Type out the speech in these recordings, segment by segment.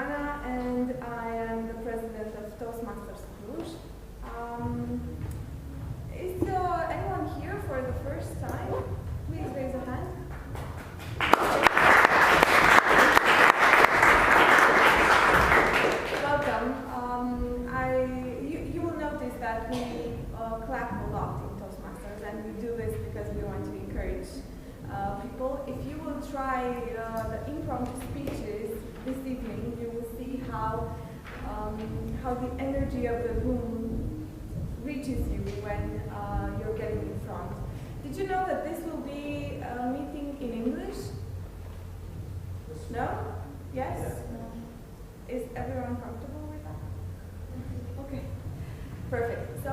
Ioana, and I am the president of Toastmasters Cluj. Is anyone here for the first time? Please raise a hand. Welcome. You will notice that we clap a lot in Toastmasters, and we do this because we want to encourage people. If you will try the impromptu speeches this evening, you will see how the energy of the room reaches you when you're getting in front. Did you know that this will be a meeting in English? No? Yes? Yeah. Is everyone comfortable with that? Okay, perfect. So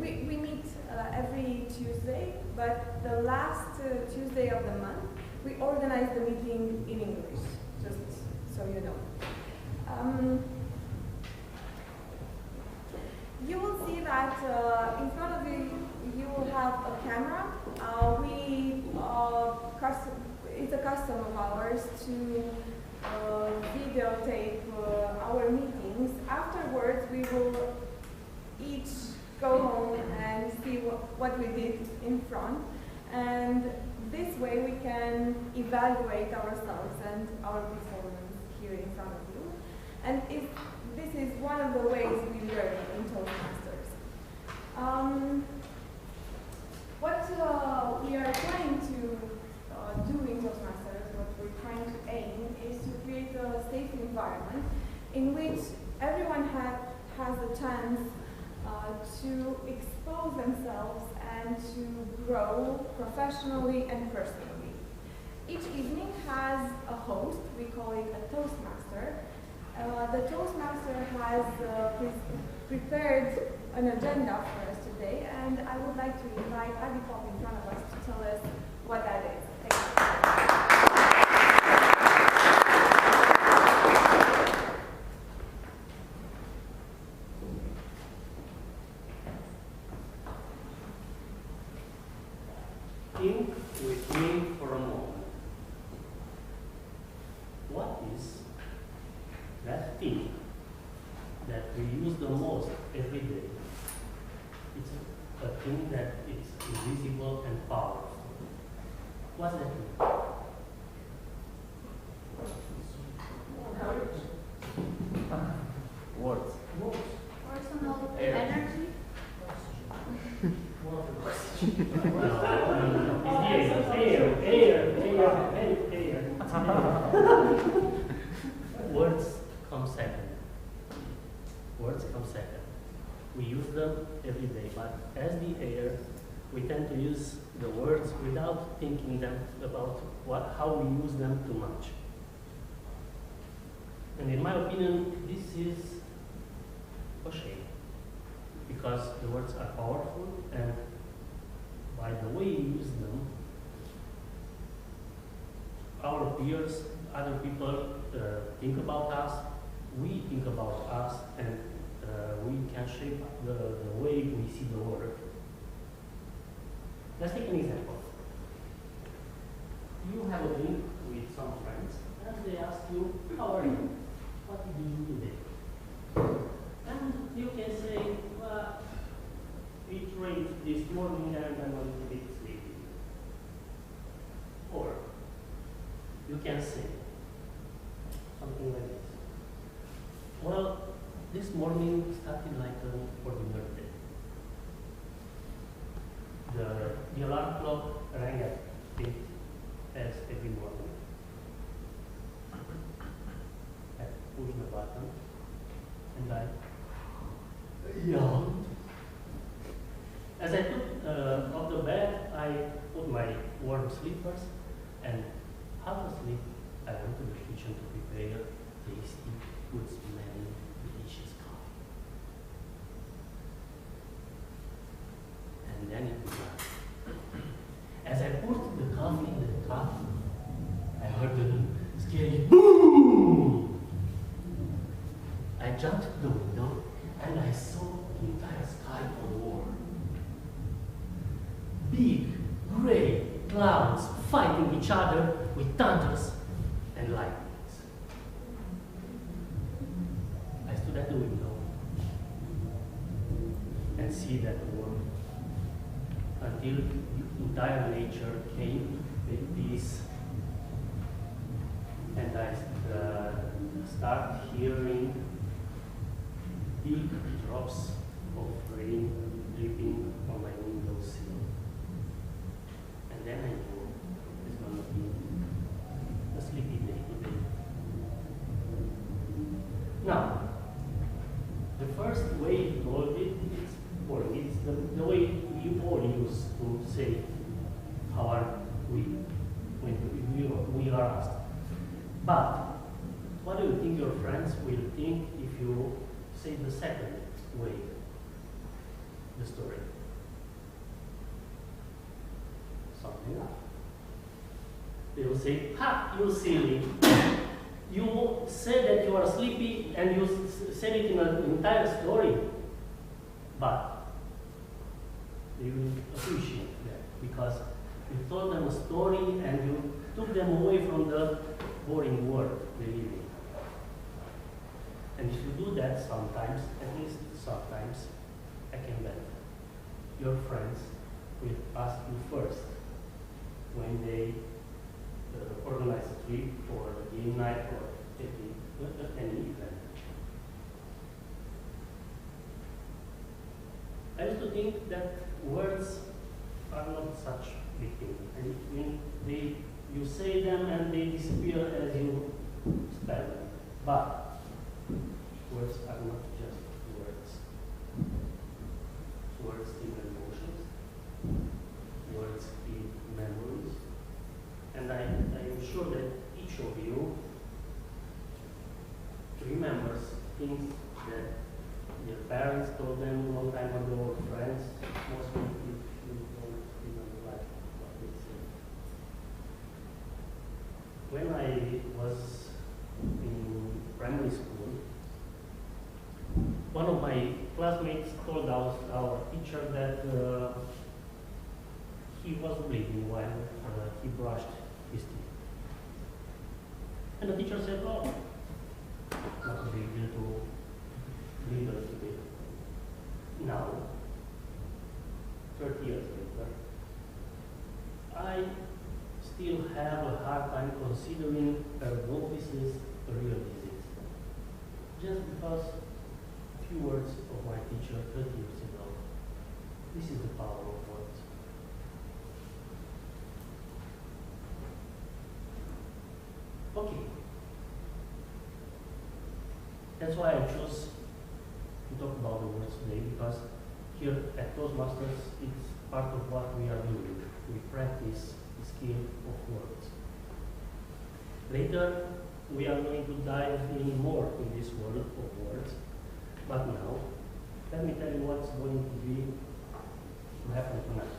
we meet every Tuesday, but the last Tuesday of the month, we organize the meeting in English, just so you know. You will see that in front of you, you will have a camera. It's a custom of ours to videotape our meetings. Afterwards, we will each go home and see what we did in front. And this way we can evaluate ourselves and our performance here in front of you. And this is one of the ways we learn in Toastmasters. What we are trying to do in Toastmasters, what we're trying to aim, is to create a safe environment in which everyone has the chance to expose themselves and to grow professionally and personally. Each evening has a host. We call it a Toastmaster. The Toastmaster has prepared an agenda for us today, and I would like to invite Adi Pop in front of us to tell us what that is. Thank Think with me for a moment. What is that thing that we use the most every day? It's a thing that is invisible and powerful. What's that thing? Words. Personal Air. energy. No. It's air. Words come second. We use them every day, but as the air, we tend to use the words without thinking about how we use them too much. And in my opinion, this is a shame, because the words are powerful, and by the way we use them, our peers, other people think about us, we think about us, and we can shape the way we see the world. Let's take an example. You have a drink with some friends, and they ask you, how are you? What did you do today? And you can say, it rained this morning and I'm a little bit sleepy. Or you can say something like this. Well, this morning started like an ordinary day. The alarm clock rang at 8 as every morning. I pushed the button and I yawned. As I took off the bed, I put my warm slippers, and half asleep, I went to the kitchen to prepare tasty, good-smelling, delicious coffee. And then it began. As I poured the coffee in the cup, I heard the scary boom! I jumped to the window, and I saw the entire sky on the wall. Big, gray clouds fighting each other with thunders and lightnings. I stood at the window and see that world until entire nature came with peace, and I start hearing big drops of rain dripping on my windowsill. And then I knew it's going to be a sleepy day today. Now, the first way he told it, it's the way you all use to say how are we when we are asked. But what do you think your friends will think if you say the second way, the story? Something else. They will say, "Ha, you silly! You said that you are sleepy and you said it in an entire story." But they will appreciate that because you told them a story and you took them away from the boring world they live in. And if you do that sometimes, at least sometimes, I can bet your friends will ask you first when they organize a trip or a game night or any event. I used to think that words are not such big thing. And when you say them and they disappear as you spell them. But words are not just words. Words give emotions. Words give memories. And I am sure that each of you remembers things that their parents told them a long time ago, or friends. Most of you don't remember what they said. When I was in primary school, one of my classmates told our teacher that he was bleeding while he brushed his teeth. And the teacher said, "Oh, not a big deal to bleed a little bit." Now, 30 years later, I still have a hard time considering periodontitis a real disease. Just because a few words of my teacher 30 years ago. This is the power of words. Okay. That's why I chose to talk about the words today, because here at Toastmasters, it's part of what we are doing. We practice the skill of words. Later, we are going to dive in more in this world of words. But now, let me tell you what's going to happen tonight.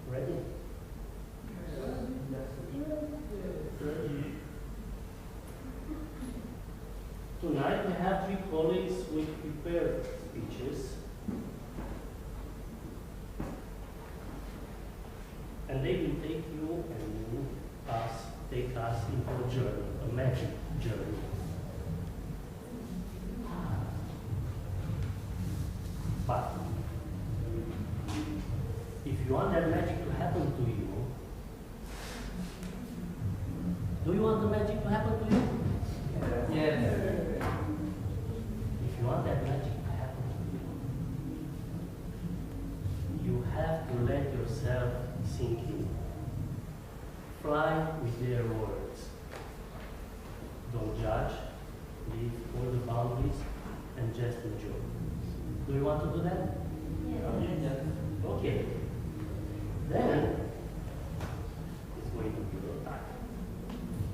Ready? Tonight we have 3 colleagues with prepared speeches, and they will take you and take us into a journey, a magic journey. But if you want that magic to happen to you, do you want the magic to happen to you? Yes. If you want that magic to happen to you, you have to let yourself sink in. Fly with their words. Don't judge, leave all the boundaries, and just enjoy. Do you want to do that? Yes. Okay. Then, it's going to be your time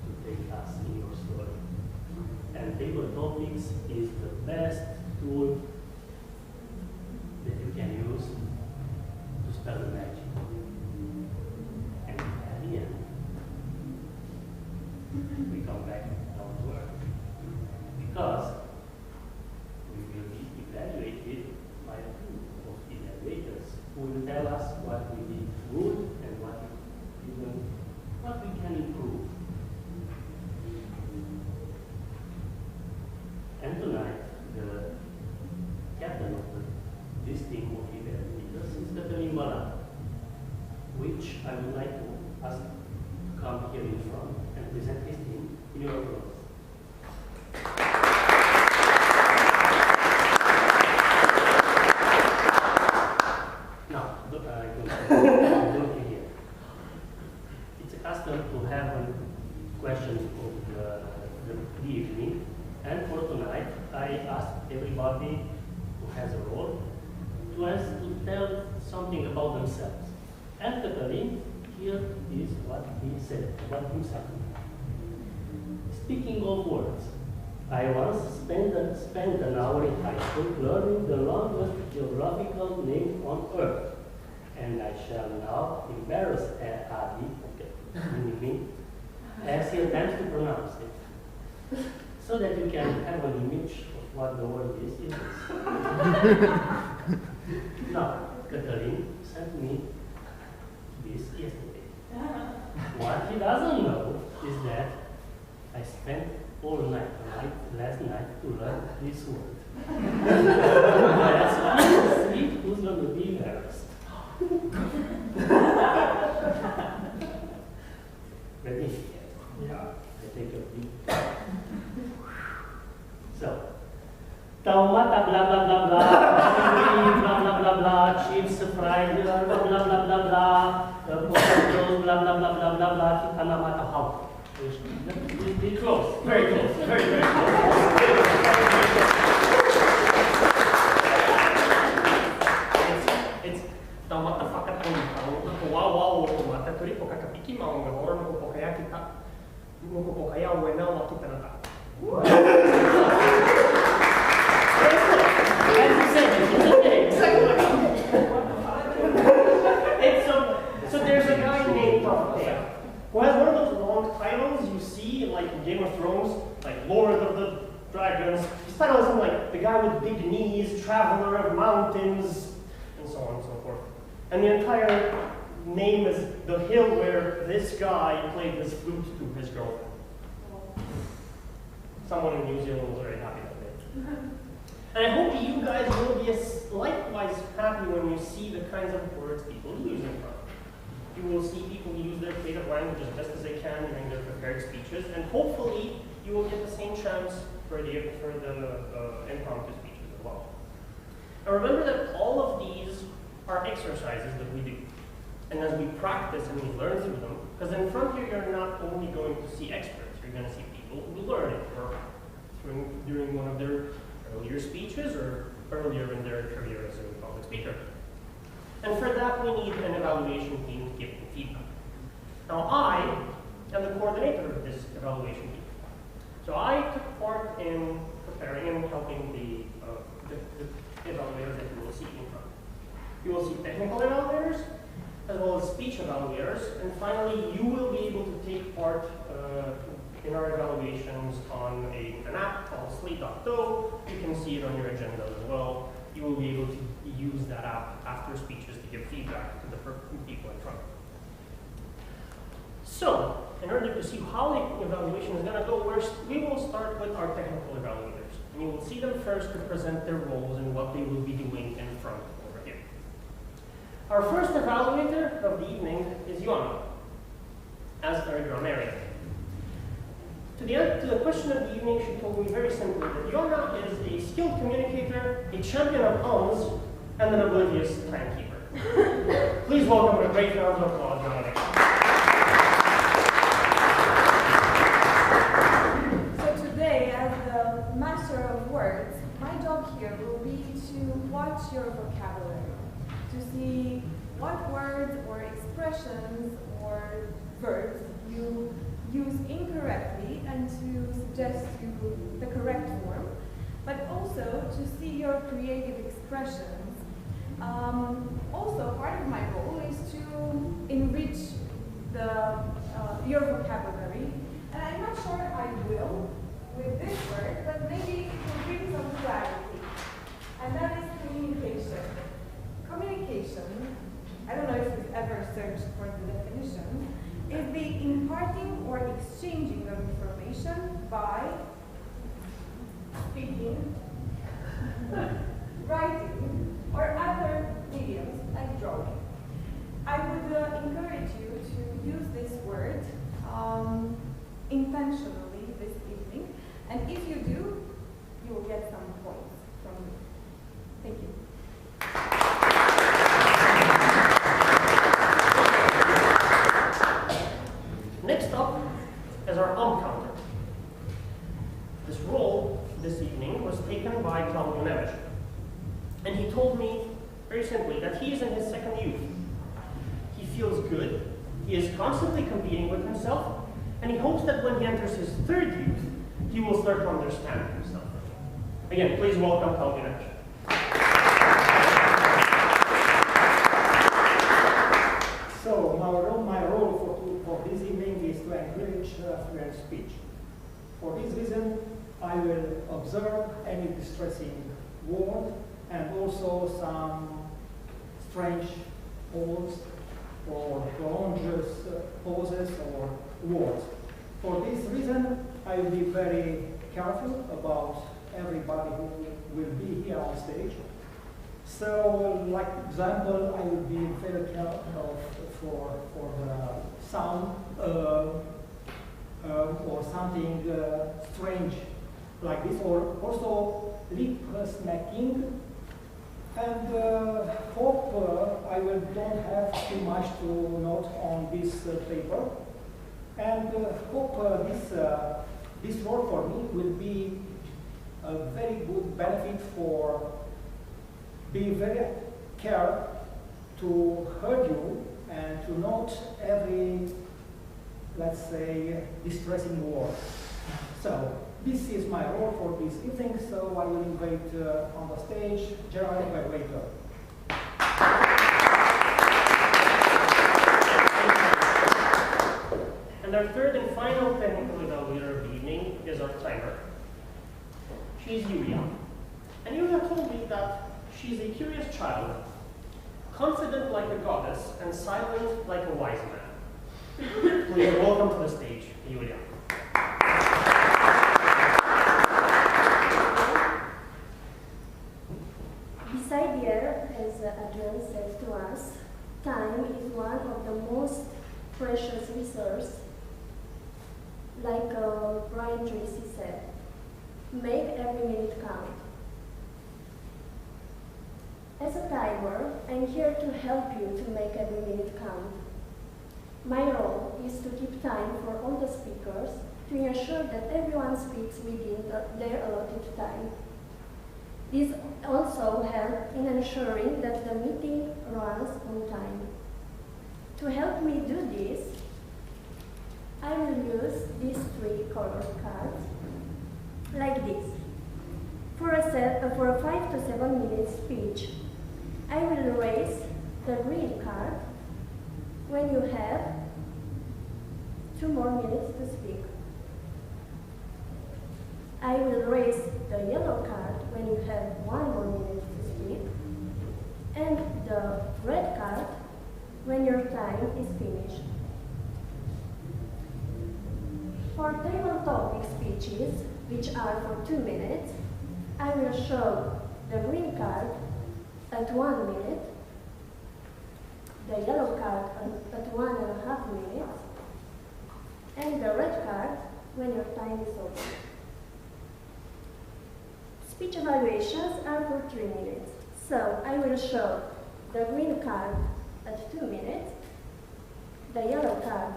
to take us in your story. And table topics is the best tool that you can use to spell the magic. And at the end, we come back down to earth. Because we will be evaluated by a group of evaluators who will tell us what we did good and what we can improve. night, I asked everybody who has a role to tell something about themselves. And Katalin, here is what he said about himself. Speaking of words, I once spent an hour in high school learning the longest geographical name on Earth. And I shall now embarrass Adi, as he attempts to pronounce it, so that you can have an image of what the word is. Now, Katalin sent me this yesterday. What he doesn't know is that I spent all night last night to learn this word. That's why we'll see who's going to be embarrassed. Ready? Yeah. I take a deep. So, Taumata blah blah blah blah, blah blah blah blah, chips fried blah blah blah blah blah, potatoes blah blah blah blah blah blah, Kitanamata how? Be close, very close, very close. It's Taumata fakatun, wow, mata turi pokakapiki maunga, or no pokayakita, no pokaya wena wakitanata. So there's a guy named Prophet who has one of those long titles you see like in Game of Thrones, like Lord of the Dragons. His title is something like the guy with big knees, traveler of mountains, and so on and so forth. And the entire name is the hill where this guy played his flute to his girlfriend. Someone in New Zealand was very happy that day. And I hope you guys will be likewise happy when you see the kinds of words people use in front. You will see people use their creative language as best as they can during their prepared speeches, and hopefully you will get the same chance for the impromptu speeches as well. Now remember that all of these are exercises that we do. And as we practice and we learn through them, because in front here you're not only going to see experts, you're going to see people who learn it or during one of their earlier speeches or earlier in their career as a public speaker. And for that, we need an evaluation team to give them feedback. Now, I am the coordinator of this evaluation team. So I took part in preparing and helping the evaluators that you will see in front. You will see technical evaluators, as well as speech evaluators, and finally, you will be able to take part in our evaluations on an app called Slate.to. You can see it on your agenda as well. You will be able to use that app after speeches to give feedback to the people in front. So, in order to see how the evaluation is going to go, we will start with our technical evaluators. And you will see them first to present their roles and what they will be doing in front over here. Our first evaluator of the evening is Joanna, as our grammarian. To the question of the evening, she told me very simply that Joanna is a skilled communicator, a champion of puns, and an oblivious timekeeper. Please welcome with a great round of applause, Joanna. So today, as the master of words, my job here will be to watch your vocabulary, to see what words or expressions or verbs you use incorrectly and to suggest you the correct form, but also to see your creative expressions. Also, part of my role is to enrich your vocabulary, and I'm not sure I will with this word, but maybe it will bring some clarity, and that is communication. Communication, I don't know if you've ever searched for the definition, is the imparting or exchanging of information by speaking, writing, or other mediums like drawing. I would encourage you to use this word intentionally this evening, and if you do, you will get some points from me. Thank you. Next up is our counter. This role this evening Claudio Neves. And he told me, very simply, that he is in his second youth. He feels good, he is constantly competing with himself, and he hopes that when he enters his third youth, he will start to understand himself. Again, please welcome Claudio Neves. So my role for this evening is to encourage fluent speech. For this reason, I will observe any distressing word and also some strange pause or prolonged pauses or words. For this reason, I will be very careful about everybody who will be here on stage. So, like example, I will be very careful for the sound or something strange like this, or also lip smacking. And hope I don't have too much to note on this paper. And hope this role for me will be a very good benefit for be very care to hear you and to note every, let's say, distressing word. So this is my role for this evening, so I will invite on the stage General Evaluator. And our third and final technical evaluator of the evening is our timer. She's Yulia. And Yulia told me that she's a curious child, confident like a goddess, and silent like a wise man. Please welcome to the stage, Yulia. Beside here, as Adrian said to us, time is one of the most precious resources. Like Brian Tracy said, make every minute count. As a timer, I'm here to help you to make every minute count. My role is to keep time for all the speakers to ensure that everyone speaks within their allotted time. This also helps in ensuring that the meeting runs on time. To help me do this, I will use these 3 colored cards, like this. For a 5 to 7 minute speech, I will raise the green card when you have 2 more minutes to speak. I will raise the yellow card when you have 1 more minute to speak, and the red card when your time is finished. For table topic speeches, which are for 2 minutes, I will show the green card at 1 minute, the yellow card at 1.5 minutes, and the red card when your time is over. Speech evaluations are for 3 minutes, so I will show the green card at 2 minutes, the yellow card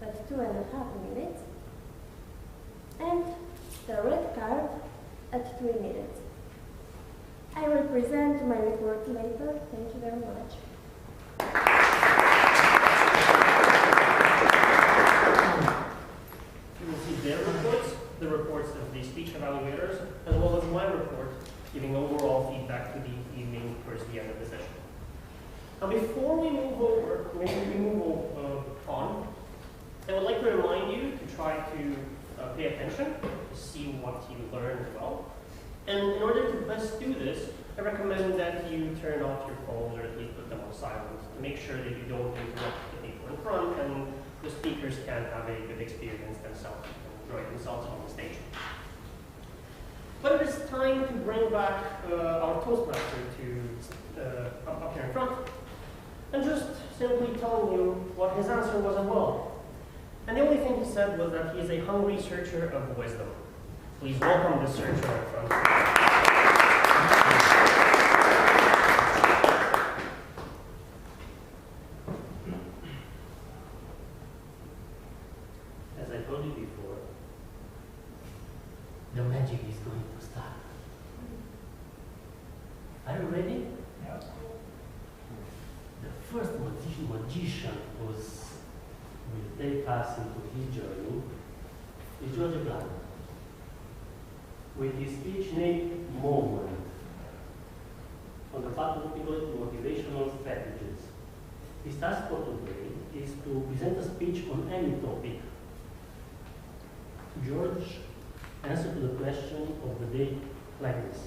at 2.5 minutes, and the red card at 3 minutes. I will present my report later. Thank you very much. You will see their reports, the reports of the speech evaluators, as well as my report, giving overall feedback to the evening towards the end of the session. Now, before we move on, I would like to remind you to try to pay attention, to see what you learn as well. And in order to best do this, I recommend that you turn off your phones or at least put them on silent to make sure that you don't interrupt the people in front and the speakers can have a good experience themselves and enjoy themselves on the stage. But it is time to bring back our Toastmaster to up here in front and just simply telling you what his answer was as well. And the only thing he said was that he is a hungry searcher of wisdom. Please welcome the searcher in front. As I told you before, the magic is going to start. Are you ready? Yeah. The first magician who will take us into his journey is George Blanc, with his speech named Moment, on the faculty motivational strategies. His task for today is to present a speech on any topic. George answered to the question of the day like this: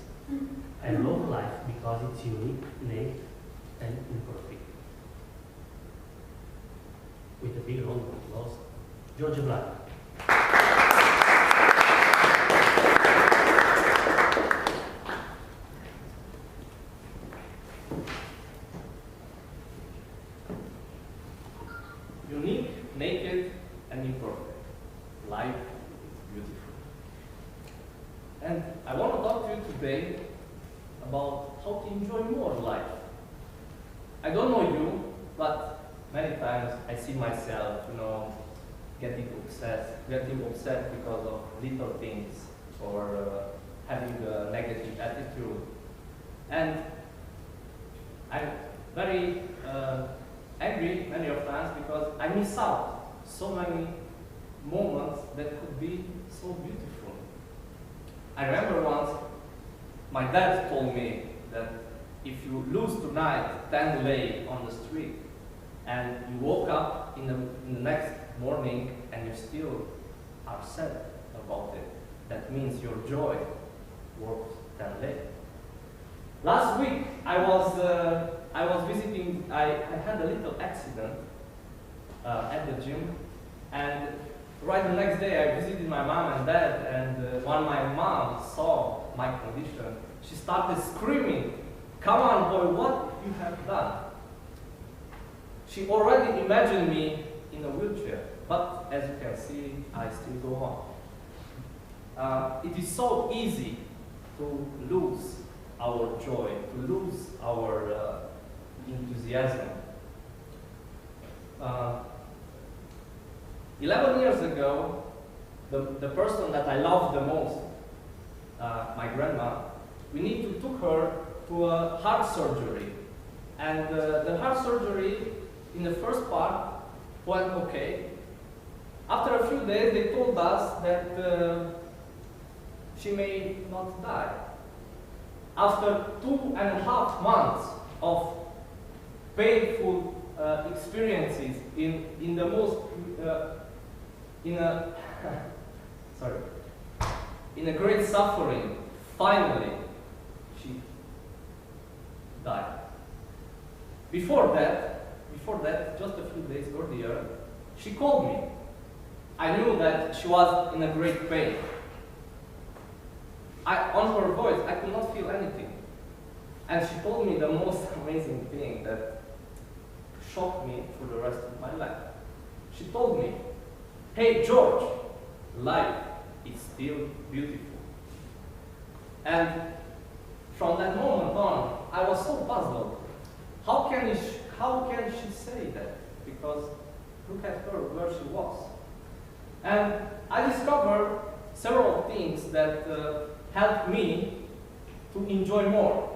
I love life because it's unique, innate, and imperfect. With a big round of applause, George Blanc. Unique, naked, and imperfect. Life is beautiful. And I want to talk to you today about how to enjoy more life. I don't know you, but many times I see myself, getting upset because of little things or having a negative attitude. And I'm very angry many of times because I miss out so many moments that could be so beautiful. I remember once my dad told me that if you lose tonight 10 lei on the street and you woke up in the next morning and you still are sad about it, that means your joy worth 10 lei. Last week I was visiting, I had a little accident at the gym, and right the next day I visited my mom and dad, and when my mom saw my condition, she started screaming, "Come on boy, what you have done?" She already imagined me in a wheelchair, but as you can see, I still go on. It is so easy to lose our joy, to lose our enthusiasm. 11 years ago, the person that I loved the most, my grandma, we need to took her to a heart surgery. And the heart surgery, in the first part, went okay. After a few days, they told us that she may not die. After 2.5 months of painful experiences in the most in a great suffering, finally she died. Before that, just a few days earlier, she called me. I knew that she was in a great pain. On her voice, I could not feel anything. And she told me the most amazing thing that shocked me for the rest of my life. She told me, "Hey George, life is still beautiful." And from that moment on, I was so puzzled. How can she say that? Because look at her, where she was. And I discovered several things that helped me to enjoy more.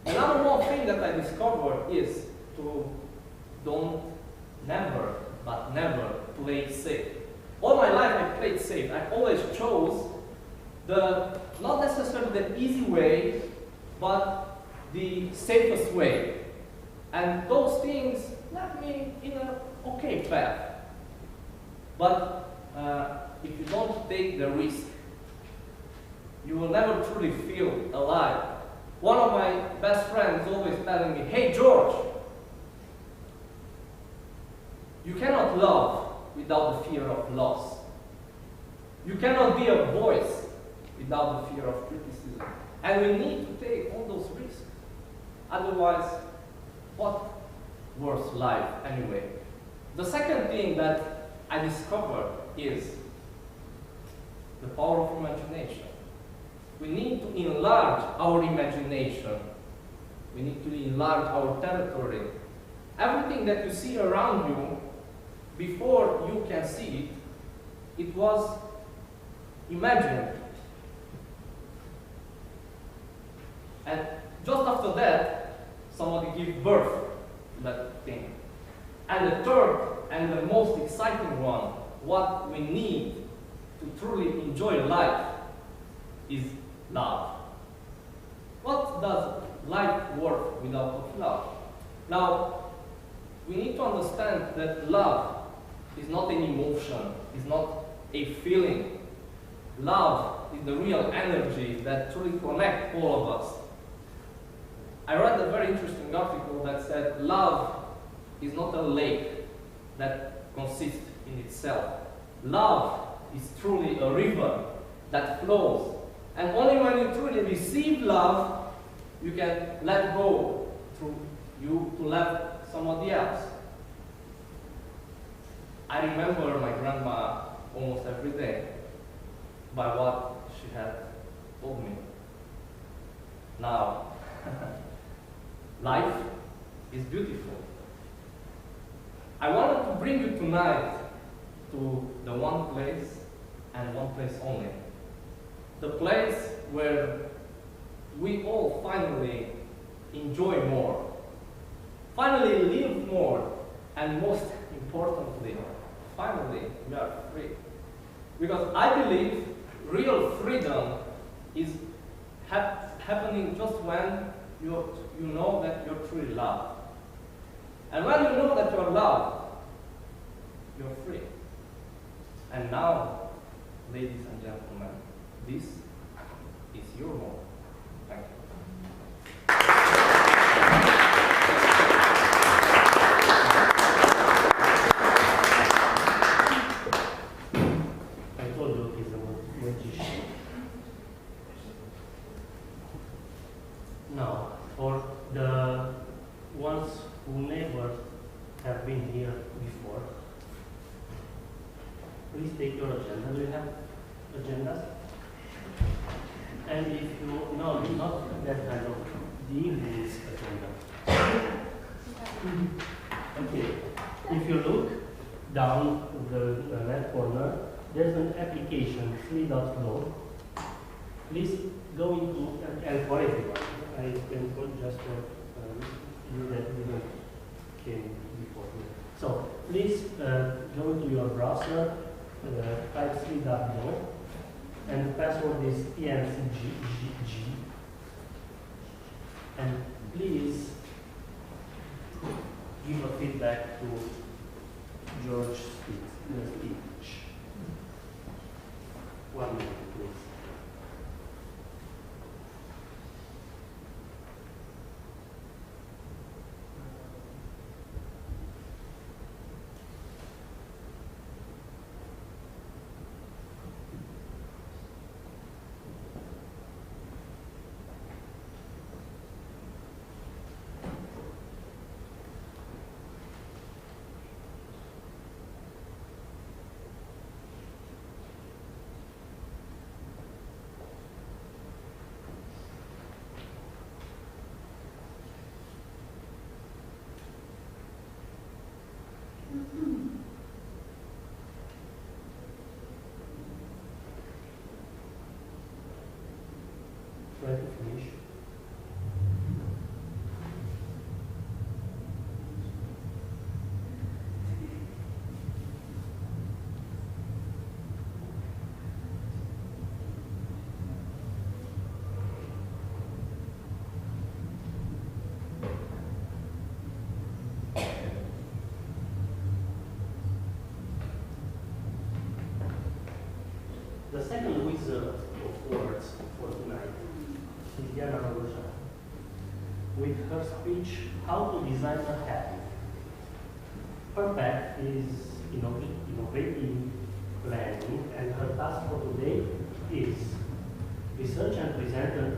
The number one thing that I discovered is to never play safe. All my life I played safe. I always chose not necessarily the easy way, but the safest way. And those things led me in an okay path. But if you don't take the risk, you will never truly feel alive. One of my best friends is always telling me, "Hey George, you cannot love without the fear of loss. You cannot be a voice without the fear of criticism." And we need to take all those risks. Otherwise, what worth life anyway? The second thing that I discovered is the power of imagination. We need to enlarge our imagination. We need to enlarge our territory. Everything that you see around you, before you can see it, it was imagined. And just after that, somebody gives birth to that thing. And the third and the most exciting one, what we need to truly enjoy life is love. What does life work without love? Now, we need to understand that love is not an emotion, is not a feeling. Love is the real energy that truly connects all of us. I read a very interesting article that said love is not a lake that consists in itself. Love is truly a river that flows. And only when you truly receive love, you can let go through you to love somebody else. I remember my grandma almost every day by what she had told me. Now, life is beautiful. I wanted to bring you tonight to the one place and one place only. The place where we all finally enjoy more, finally live more, and most importantly, finally we are free. Because I believe real freedom is happening just when you know that you're truly loved. And when you know that you're loved, you're free. And now, ladies and gentlemen, this is your moment. Thank you. I told you he's a magician. Now, for the ones who never have been here before, please take your agenda. Do you have agendas? And if you know, not that kind of the evening's agenda. Okay. If you look down the left corner, there's an application, 3.flow. Please go into, and for everyone, I can put just for you that didn't came before me. So please go into your browser, type 3.flow, and the password is PNCGG. And please give a feedback to George's speech. 1 minute, please. Try to finish. The second wizard of words for tonight is Diana Rogojan, with her speech, How to Design a Happy. Her path is innovative planning, and her task for today is research and present an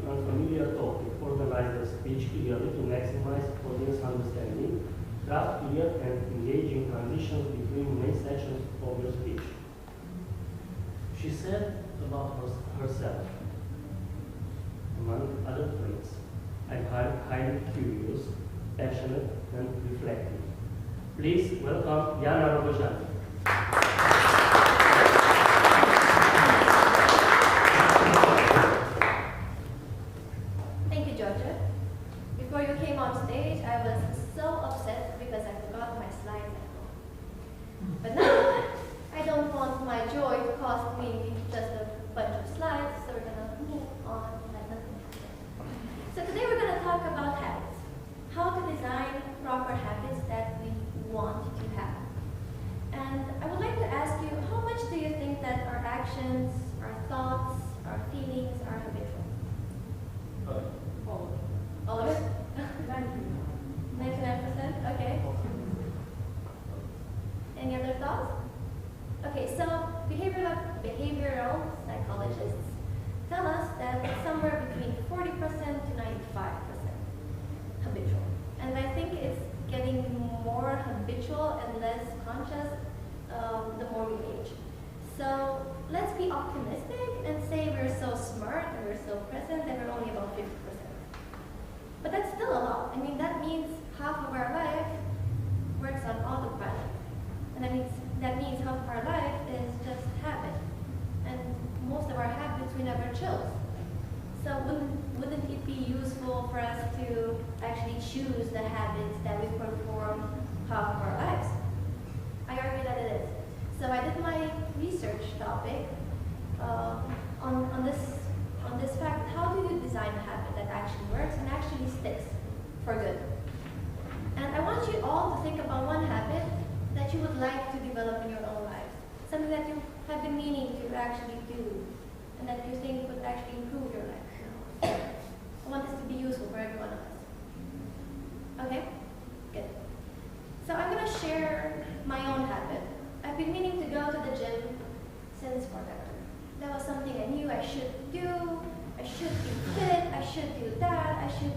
unfamiliar topic, organize the speech clearly to maximize audience understanding, craft clear and engaging transitions between main sections of your speech. She said about herself, among other traits, I'm highly curious, passionate, and reflective. Please welcome Diana Rogojan. Thank you, Georgia. present, then we're only about 50%. But that's still a lot. I mean, that means half of our life works on autopilot. And that means half of our life is just habit. And most of our habits we never chose. So wouldn't it be useful for us to actually choose the habits that we perform half of our lives? I argue that it is. So I did my research topic on this fact: how do you design a habit that actually works and actually sticks for good? And I want you all to think about one habit that you would like to develop in your own lives, something that you have been meaning to actually do, and that you think would actually improve your life. I want this to be useful for every one of us. Okay? Good. So I'm going to share my own habit. I've been meaning to go to the gym since forever. That was something I knew I should do. I should be fit. I should do that. I should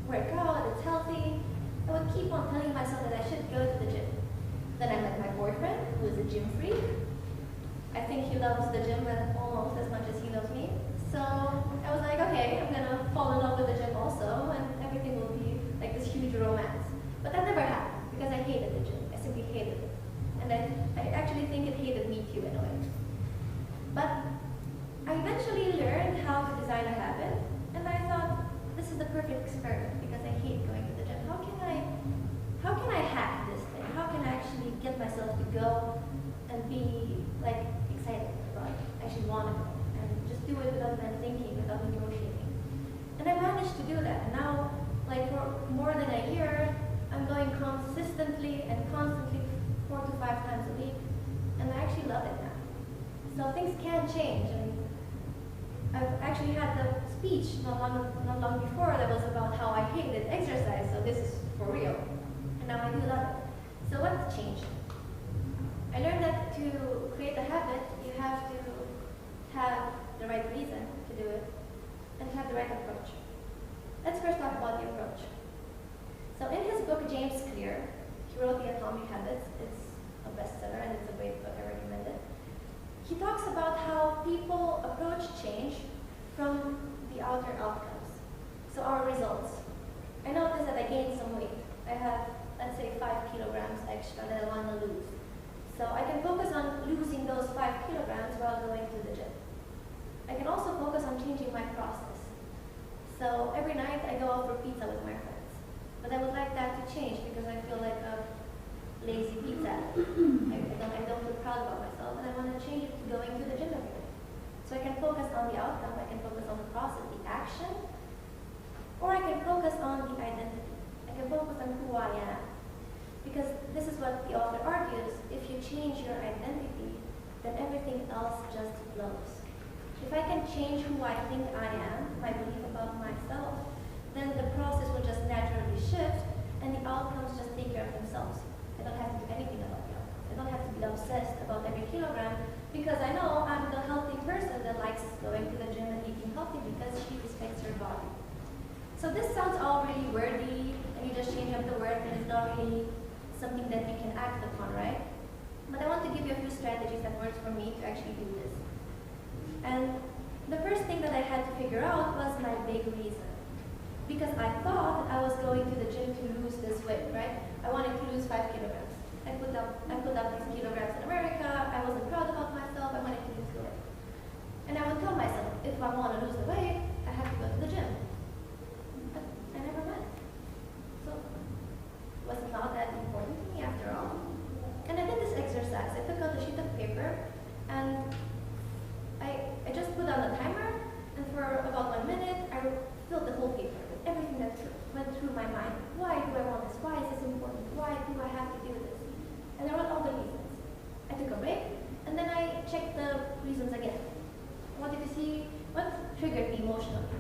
work out. It's healthy. I would keep on telling myself that I should go to the gym. Then I met my boyfriend, who is a gym freak. I think he loves the gym almost as much as he loves me. So I was like, okay, I'm gonna fall in love with the gym also, and everything will be like this huge romance. But that never happened, because I hated the gym. I simply hated it. And I actually think it hated me too in a way. But I eventually learned how to design a habit, and I thought, this is the perfect experiment, because I hate going to the gym. How can I hack this thing? How can I actually get myself to go and be like excited about it, actually want to go? Just do it without even thinking, without negotiating. And I managed to do that. And now, like for more than a year, I'm going consistently and constantly 4 to 5 times a week. And I actually love it now. So things can change. And I've actually had the speech not long before that was about how I hated exercise. So this is for real. And now I do love it. So what's changed? I learned that to create a habit, you have to have the right reason to do it, and to have the right approach. Let's first talk about the approach. So in his book, James Clear, he wrote The Atomic Habits. It's a bestseller, and it's a great book. I recommend it. He talks about how people approach change from the outer outcomes, so our results. I noticed that I gained some weight. I have, let's say, 5 kilograms extra that I want to lose. So I can focus on losing those 5 kilograms while going to the gym. I can also focus on changing my process. So every night I go out for pizza with my friends. But I would like that to change because I feel like a lazy pizza. I don't feel proud about myself, and I want to change it to going to the gym every day. So I can focus on the outcome, I can focus on the process, the action, or I can focus on the identity. I can focus on who I am. Because this is what the author argues: if you change your identity, then everything else just flows. If I can change who I think I am, my belief about myself, then the process will just naturally shift and the outcomes just take care of themselves. I don't have to do anything about the outcomes. I don't have to be obsessed about every kilogram because I know I'm the healthy person that likes going to the gym and eating healthy because she respects her body. So this sounds all really wordy, and you just change up the word, and it's not really something that we can act upon, right? But I want to give you a few strategies that worked for me to actually do this. And the first thing that I had to figure out was my big reason. Because I thought I was going to the gym to lose this weight, right? I wanted to lose 5 kilograms. I put up these kilograms in America. I wasn't proud about myself. I wanted to lose the weight. And I would tell myself, if I want to lose the weight, I have to go to the gym. But I never went. So was it not that important to me after all? And I did this exercise. I took out a sheet of paper and I just put on the timer, and for about 1 minute, I filled the whole paper with everything that went through my mind. Why do I want this? Why is this important? Why do I have to do this? And I wrote all the reasons. I took a break, and then I checked the reasons again. I wanted to see what triggered me emotionally.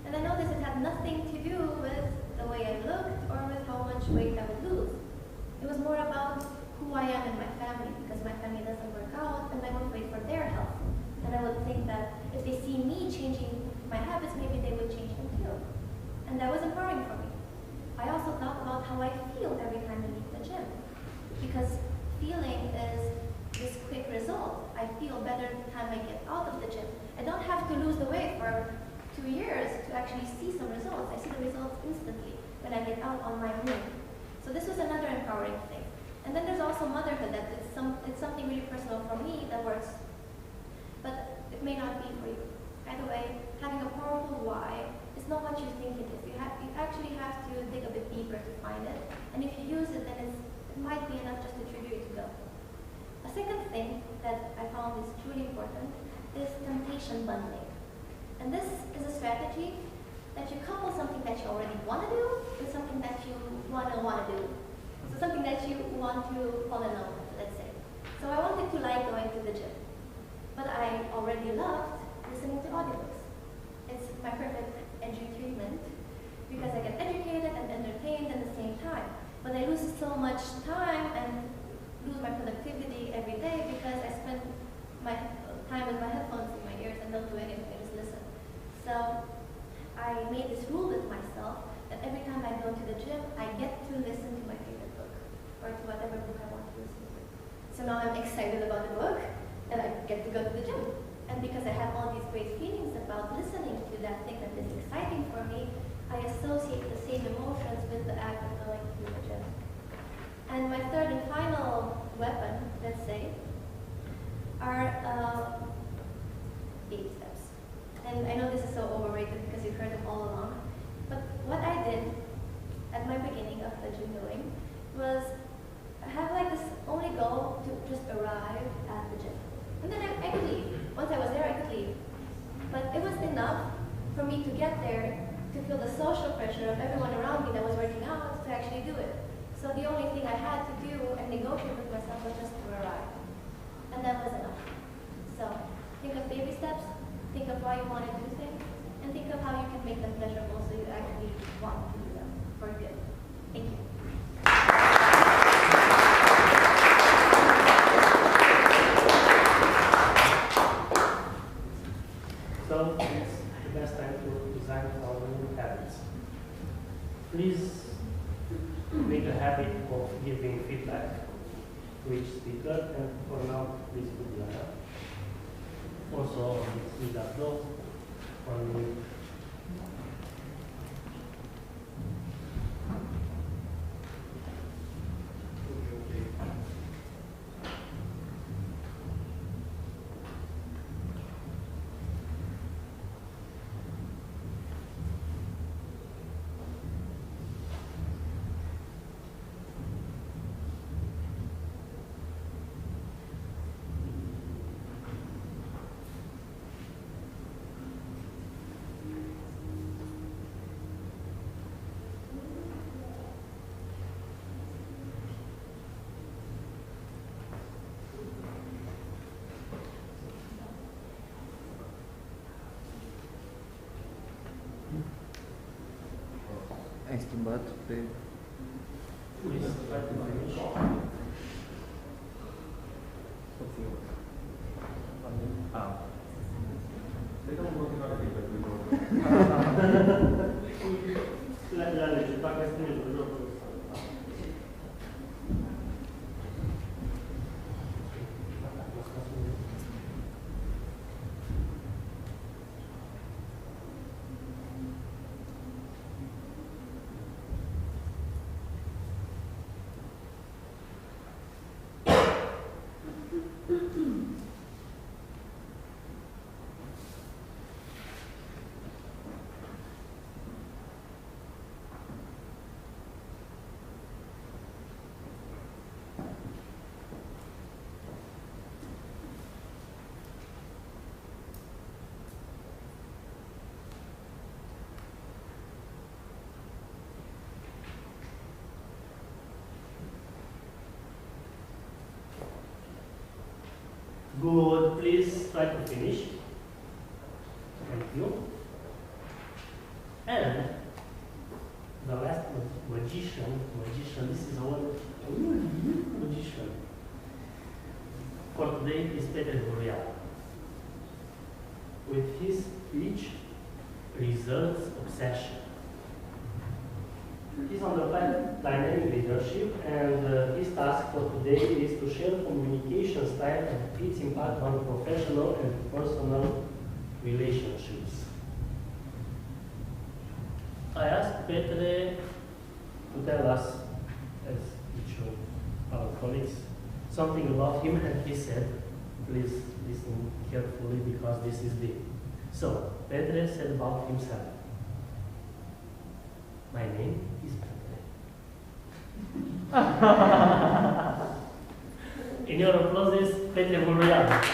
And I noticed it had nothing to do with the way I looked or with how much weight I would lose. It was more about who I am in my family, because my family doesn't work out, and I'm afraid for their health. And I would think that if they see me changing my habits, maybe they would change them too. And that was empowering for me. I also thought about how I feel every time I leave the gym. Because feeling is this quick result. I feel better the time I get out of the gym. I don't have to lose the weight for 2 years. actually see some results. I see the results instantly when I get out on my room. So this was another empowering thing. And then there's also motherhood, that it's something really personal for me that works, but it may not be for you. Either way, having a powerful why is not what you think it is. You actually have to dig a bit deeper to find it. And if you use it, then it might be enough just to trigger you to go. A second thing that I found is truly important is temptation bundling. And this is a strategy that you couple something that you already want to do with something that you want to do. So something that you want to fall in love with, let's say. So I wanted to like going to the gym, but I already loved listening to audiobooks. It's my perfect edutainement because I get educated and entertained at the same time. But I lose so much time and lose my productivity every day because I spend my time with my headphones in my ears and don't do anything, I just listen. So I made this rule with myself that every time I go to the gym, I get to listen to my favorite book or to whatever book I want to listen to. So now I'm excited about the book and I get to go to the gym. And because I have all these great feelings about listening to that thing that is exciting for me, I associate the same emotions with the act of going to the gym. And my third and final weapon, let's say, are baby steps. And I know this is so overrated because you've heard them all along, but what I did at my beginning of the gym going was have like this only goal to just arrive at the gym. And then I could leave. Once I was there, I could leave. But it was enough for me to get there, to feel the social pressure of everyone around me that was working out to actually do it. So the only thing I had to do and negotiate with myself was just to arrive. And that was enough. So think of baby steps, think of why you want to do things, and think of how you can make them pleasurable so you actually want to do them for good. Thank you. So it's the best time to design our new habits. Please make a habit of giving feedback to each speaker, and for now, please put Diana. Also, with that though, on Ai schimbat pe... please try to finish. Ah. La legge, fa questo giorno. Good, please try to finish. Thank you. And the last magician, this is our magician. For today is Peter Boreal. With his rich results obsession. He's on the path dynamic leadership, and his task for today is to share communication style and its impact on professional and personal relationships. ask Petre to tell us, as each of our colleagues, something about him, and he said, please listen carefully because this is deep. So, Petre said about himself, my name is Petre. In your applauses, Petre will react.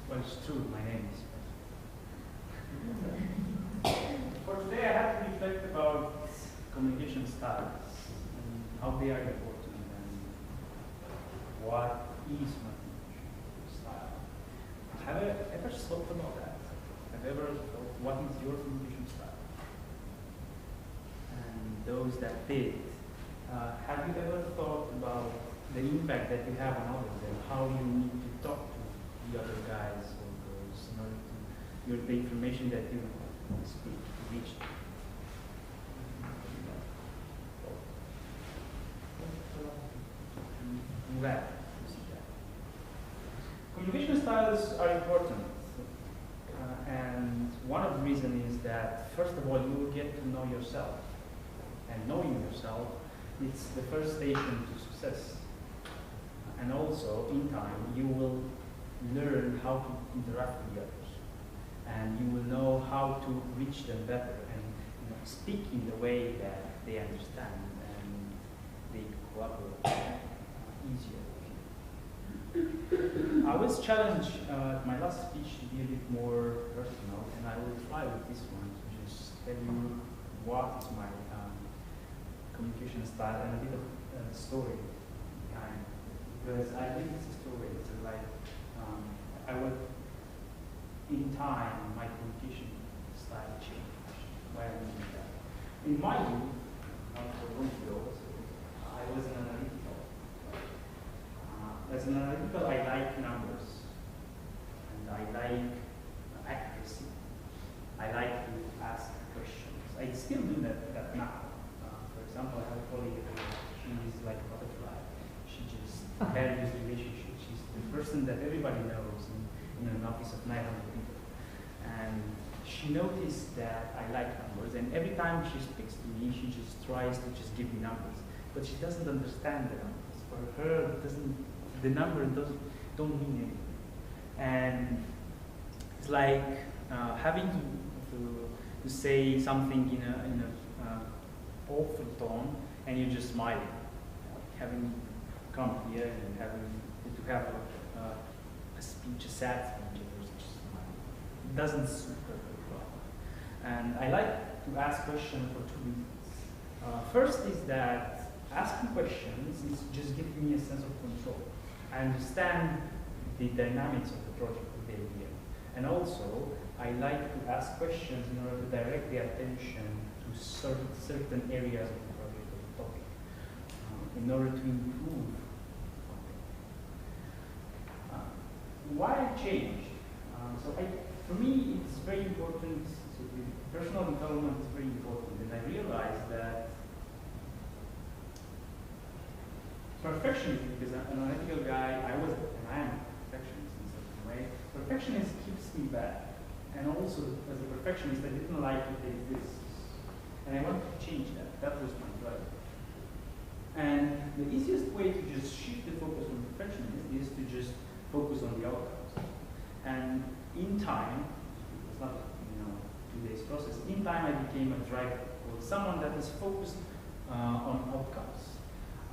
Well, it's true, my name is Petre. For today, I have to reflect about communication styles and how they are important and what is my communication style. Have you ever thought about that? Have you ever thought, what is your communication style? And those that did, have you ever thought about the impact that you have on others and how you need to talk to the other guys or girls in order to the information that you speak to reach them? I'm glad to see that. Communication styles are important, and one of the reasons is that, first of all, you will get to know yourself, and knowing yourself, it's the first station to success. And also, in time, you will learn how to interact with others, and you will know how to reach them better and speak in the way that they understand and they cooperate easier with you. I was challenged my last speech to be a bit more personal, and I will try with this one to just tell you what is my communication style and a bit of story behind. Because I think it's a story. It's like I would, in time, my communication style changed. Why I mean that? In my youth, not so long ago, I was an analytical. As an analytical, I like numbers, and I like accuracy. I like to ask questions. I still do that now. For example, I have a colleague. She is like a butterfly. She just values relationships. She's the person that everybody knows in an office of 900 people. And she noticed that I like numbers, and every time she speaks to me, she just tries to just give me numbers. But she doesn't understand the numbers. For her, the number don't mean anything. And it's like having to say something in a awful tone, and you're just smiling. Having come here and having to have a speech, a sad speech, and you're just smiling. It doesn't suit her very well. And I like to ask questions for two reasons. First is that asking questions is just giving me a sense of control. I understand the dynamics of the project that they're here. And also, I like to ask questions in order to direct the attention to certain areas of the project or the topic, in order to improve something. Why I changed? For me, it's very important, so the personal development is very important, and I realized that perfectionism, because I'm an analytical guy, I am a perfectionist in a certain way. Perfectionism keeps me back. And also, as a perfectionist, I didn't like it exists. And I wanted to change that. That was my drive. And the easiest way to just shift the focus from perfectionism is to just focus on the outcomes. And in time, it was not a 2 days process, in time I became a driver, or someone that is focused on outcomes.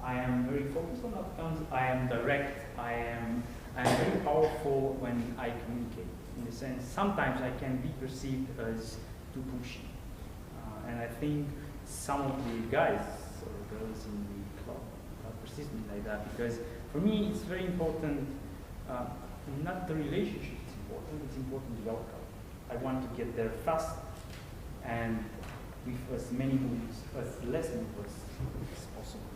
I am very focused on outcomes. I am direct. I am very powerful when I communicate. In the sense, sometimes I can be perceived as too pushy, and I think some of the guys or girls in the club perceive me like that, because for me it's very important. Not the relationship is important. It's important the outcome. I want to get there fast and with as many moves, as less moves as possible.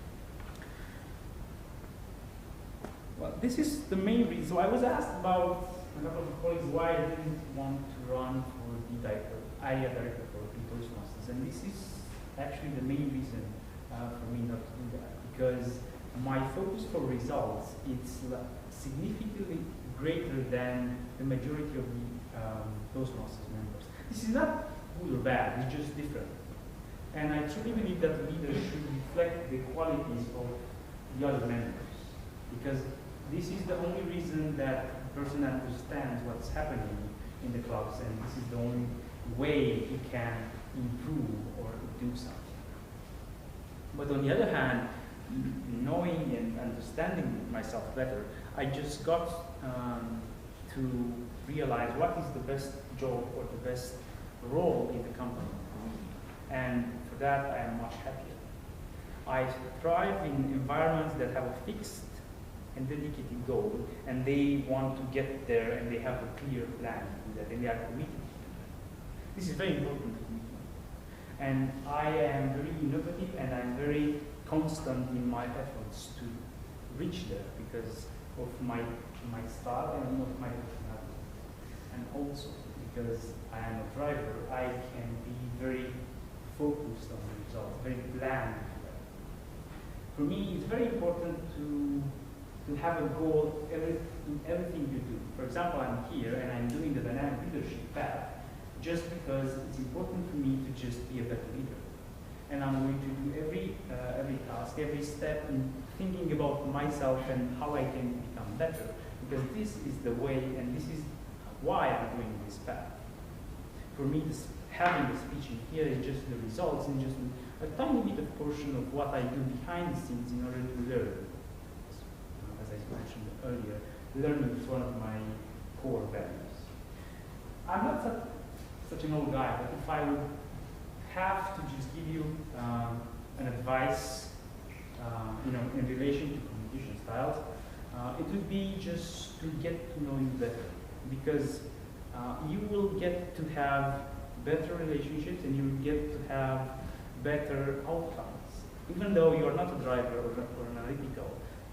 Well, this is the main reason. So I was asked about a couple of colleagues why I didn't want to run for the area director for the Toastmasters, and this is actually the main reason for me not to do that, because my focus for results is significantly greater than the majority of the Toastmasters members. This is not good or bad, it's just different. And I truly believe that leaders should reflect the qualities of the other members, because this is the only reason that a person understands what's happening in the clubs, and this is the only way he can improve or do something. But on the other hand, knowing and understanding myself better, I just got to realize what is the best job or the best role in the company for me. And for that, I am much happier. I thrive in environments that have a fixed and dedicated goal, and they want to get there, and they have a clear plan to do that, and they are committed to do that. This is very important to me. And I am very innovative, and I'm very constant in my efforts to reach there because of my style and of my personality. And also because I am a driver, I can be very focused on the results, very bland. For me, it's very important to have a goal in everything you do. For example, I'm here and I'm doing the dynamic leadership path just because it's important for me to just be a better leader. And I'm going to do every task, every step in thinking about myself and how I can become better, because this is the way and this is why I'm doing this path. For me, having the speech in here is just the results and just a tiny bit of portion of what I do behind the scenes in order to learn. As I mentioned earlier, learning is one of my core values. I'm not such an old guy, but if I would have to just give you an advice, in relation to communication styles, it would be just to get to know you better, because you will get to have better relationships and you will get to have better outcomes. Even though you are not a driver or analytical,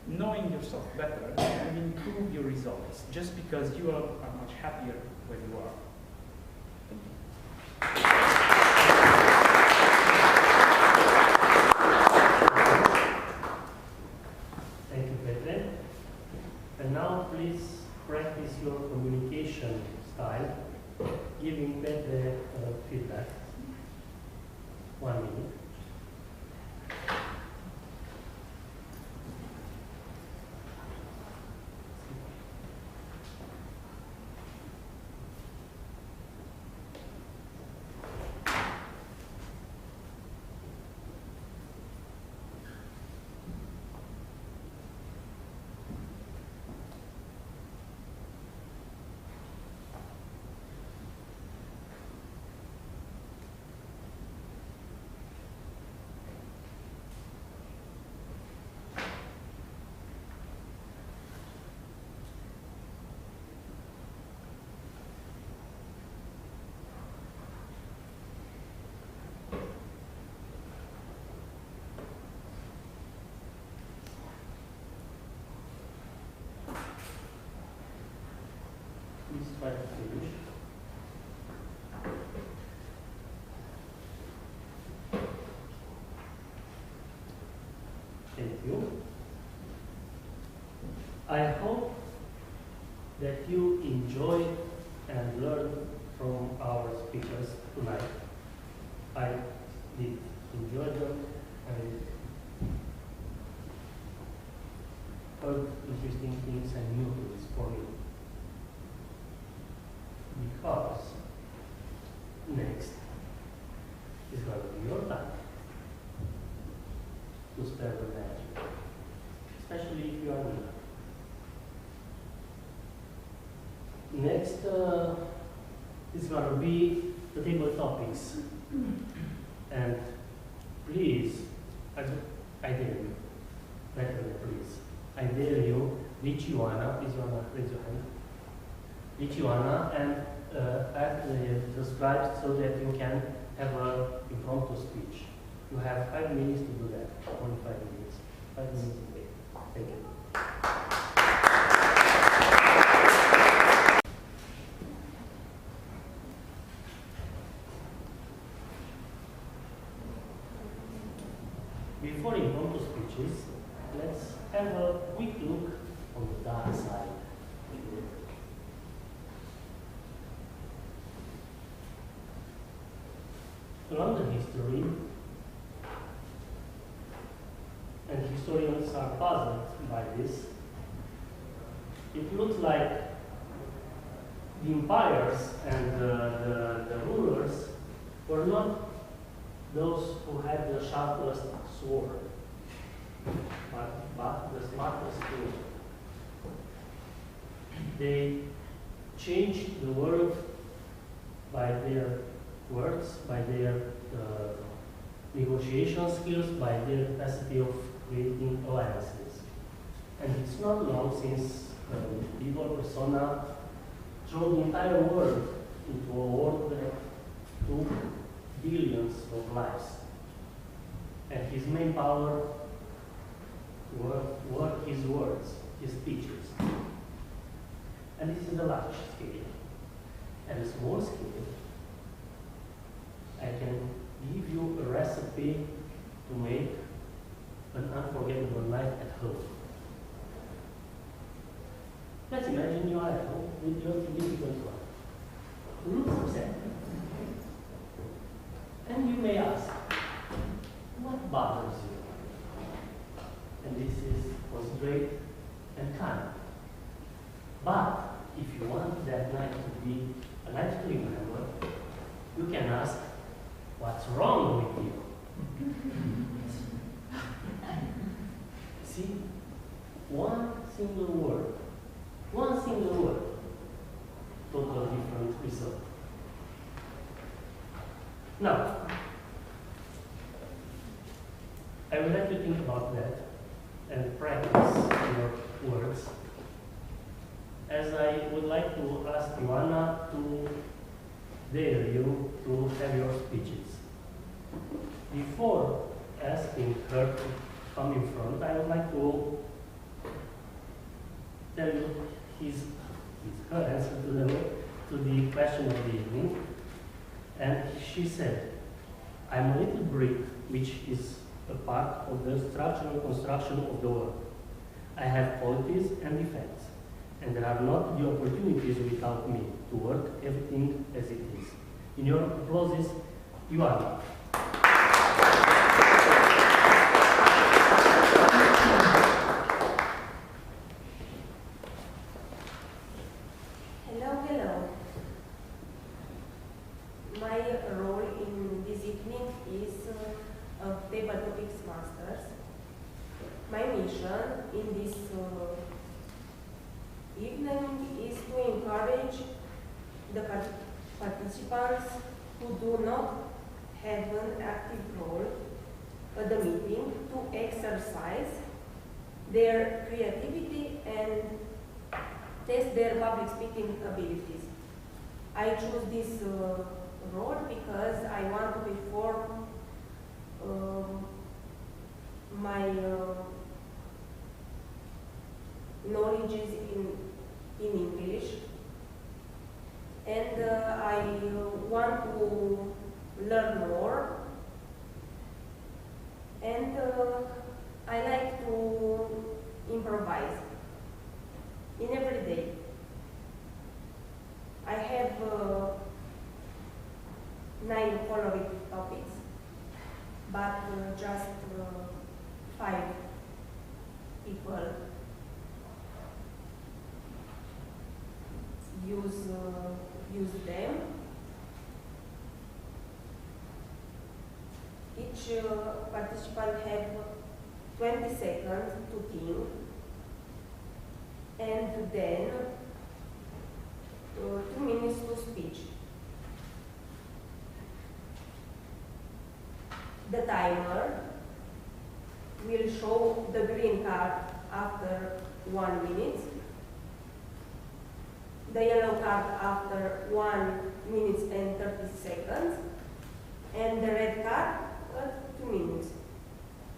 knowing yourself better will improve your results just because you are much happier where you are. Thank you. Thank you, Petre. And now please practice your communication style, giving Petre feedback. 1 minute. Please try to finish. Thank you. I hope that you enjoy and learn from our speakers tonight. I did enjoy them and heard interesting things and new things for me. Because next is going to be your time to spare the magic, especially if you are new. Next is going to be the table topics. And please, I dare you, please, I dare you, Lichiwana, please raise your hand. Lichiwana and add the scribes so that you can have an impromptu speech. You have 5 minutes to do that, only 5 minutes. 5 minutes a day. Thank you. Before impromptu speeches, let's have a quick look on the dark side. Throughout the history, and historians are puzzled by this, it looks like the empires and the rulers were not those who had the sharpest sword, but the smartest tool. They changed the world by their words, by their negotiation skills, by their capacity of creating alliances. And it's not long since evil persona threw the entire world into a war that took billions of lives. And his main power were his words, his speeches. And this is a large scale. At a small scale, I can give you a recipe to make an unforgettable night at home. Let's imagine you are at home with your significant one, who looks upset. And you may ask, what bothers you? And this is considerate and kind. But if you want that night to be a night to remember, you can ask, what's wrong with you? See, one single word, total different result. Now, I would like to think about that and practice your words, as I would like to ask Ioana to dare you to have your speeches. Before asking her to come in front, I would like to tell you her answer to the question of the evening. And she said, I'm a little brick which is a part of the structural construction of the world. I have qualities and defects, and there are not the opportunities without me to work everything as it is. In your applauses, Ioana. Hello. My role in this evening is of Table Topics Masters. My mission in this evening is to encourage the participants who do not have an active role at the meeting to exercise their creativity and test their public speaking abilities. I choose this role because I want to perform my knowledges in English, and I want to learn more, and I like to improvise in every day. I have 9 following topics, but just 5 people use them. Each participant have 20 seconds to think, and then 2 minutes to speech. The timer will show the green card after 1 minute, the yellow card after 1 minute and 30 seconds, and the red card at 2 minutes.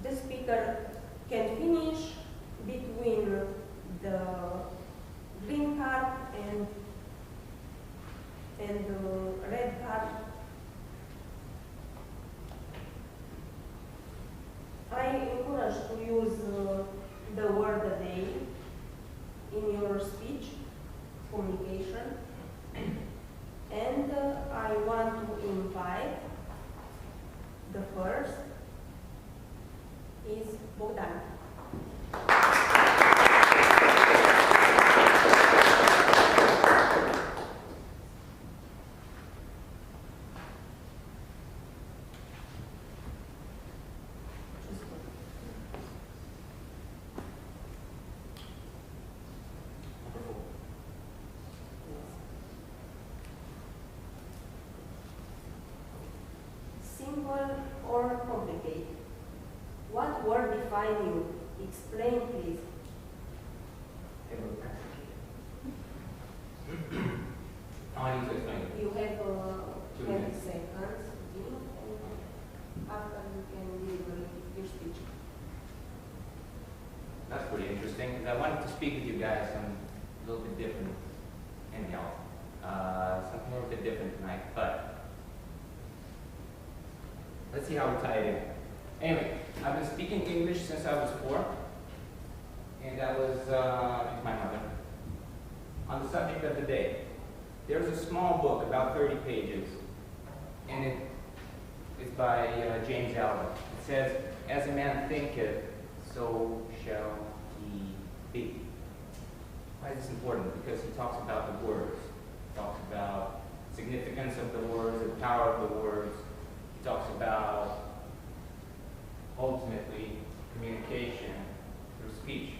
The speaker can finish between the green card and the red card. I encourage to use time. Simple or complicated? What word define you? Explain, please. How do you explain it? You have 2 20 minutes. seconds, and after you can deliver your speech. That's pretty interesting, because I wanted to speak with you guys on a little bit different, anyhow. Something a little bit different tonight, but let's see how we tie it in. Anyway, I've been speaking English since I was 4, and that was with my mother. On the subject of the day, there's a small book, about 30 pages, and it's by James Allen. It says, "As a man thinketh, so shall he be." Why is this important? Because he talks about the words. He talks about significance of the words, the power of the words. He talks about, ultimately, communication through speech.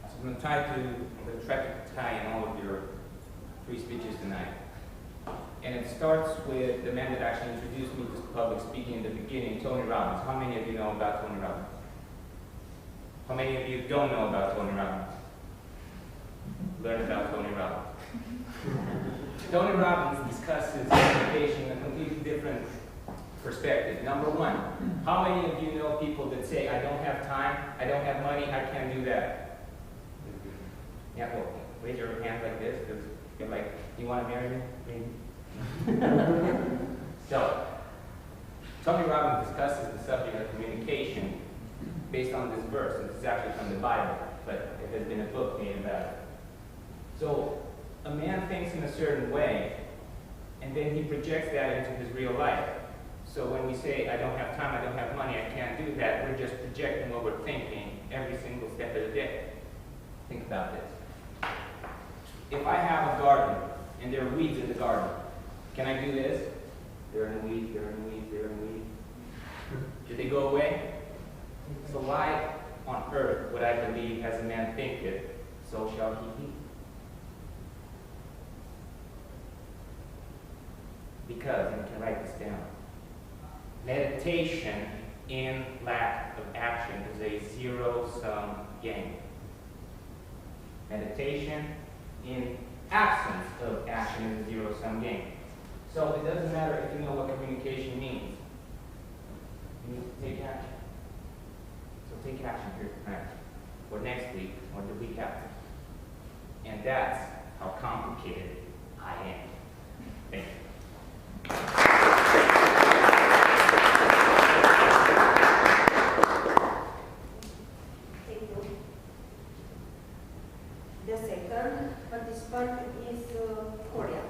So I'm going to try to tie in all of your 3 speeches tonight. And it starts with the man that actually introduced me to public speaking in the beginning, Tony Robbins. How many of you know about Tony Robbins? How many of you don't know about Tony Robbins? Learn about Tony Robbins. Tony Robbins discusses communication in a completely different perspective. Number 1, how many of you know people that say, "I don't have time, I don't have money, I can't do that"? Yeah, well, raise your hand like this, because you're like, "You want to marry me?" Maybe. So, Tony Robbins discusses the subject of communication based on this verse. This is actually from the Bible, but there has been a book made about it. So, a man thinks in a certain way, and then he projects that into his real life. So when we say, "I don't have time, I don't have money, I can't do that," we're just projecting what we're thinking every single step of the day. Think about this. If I have a garden, and there are weeds in the garden, can I do this? There are weeds, there are weeds, there are weeds. Did they go away? So why on earth would I believe, "As a man thinketh, so shall he be"? Because, and you can write this down, meditation in lack of action is a zero-sum game. Meditation in absence of action is a zero-sum game. So it doesn't matter if you know what communication means. You need to take action. So take action here tonight, or next week, or the week after. And that's how complicated I am. Thank you. Thank you. The second participant is Korea.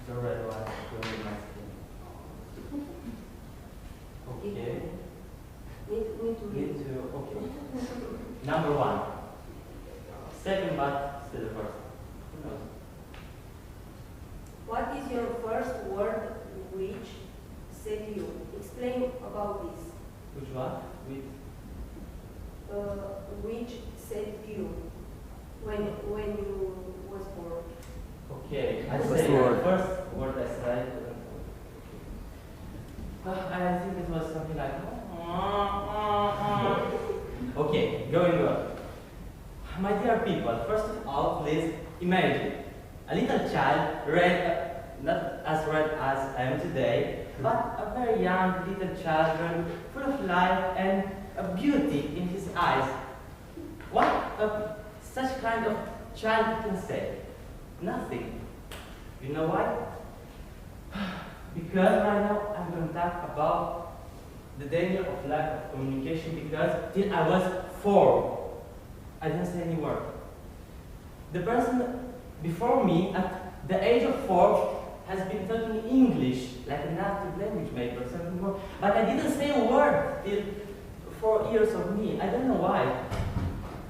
The red one, showing my skin. Okay. Need to, okay. Number 1. Second, but still the first. Who knows? What is your first word which said you? Explain about this. Which one? With Which said you when you was born? okay. I First say word. first word I said. I think it was something like. Okay, going on. My dear people, first of all, please imagine a little child, not as red as I am today, but a very young little child, full of life and a beauty in his eyes. What such kind of child can say? Nothing. You know why? Because right now I'm going to talk about the danger of lack of communication, because till I was 4, I didn't say any word. The person before me, at the age of 4, has been talking English, like a native language maybe or something more. But I didn't say a word till 4 years of me. I don't know why.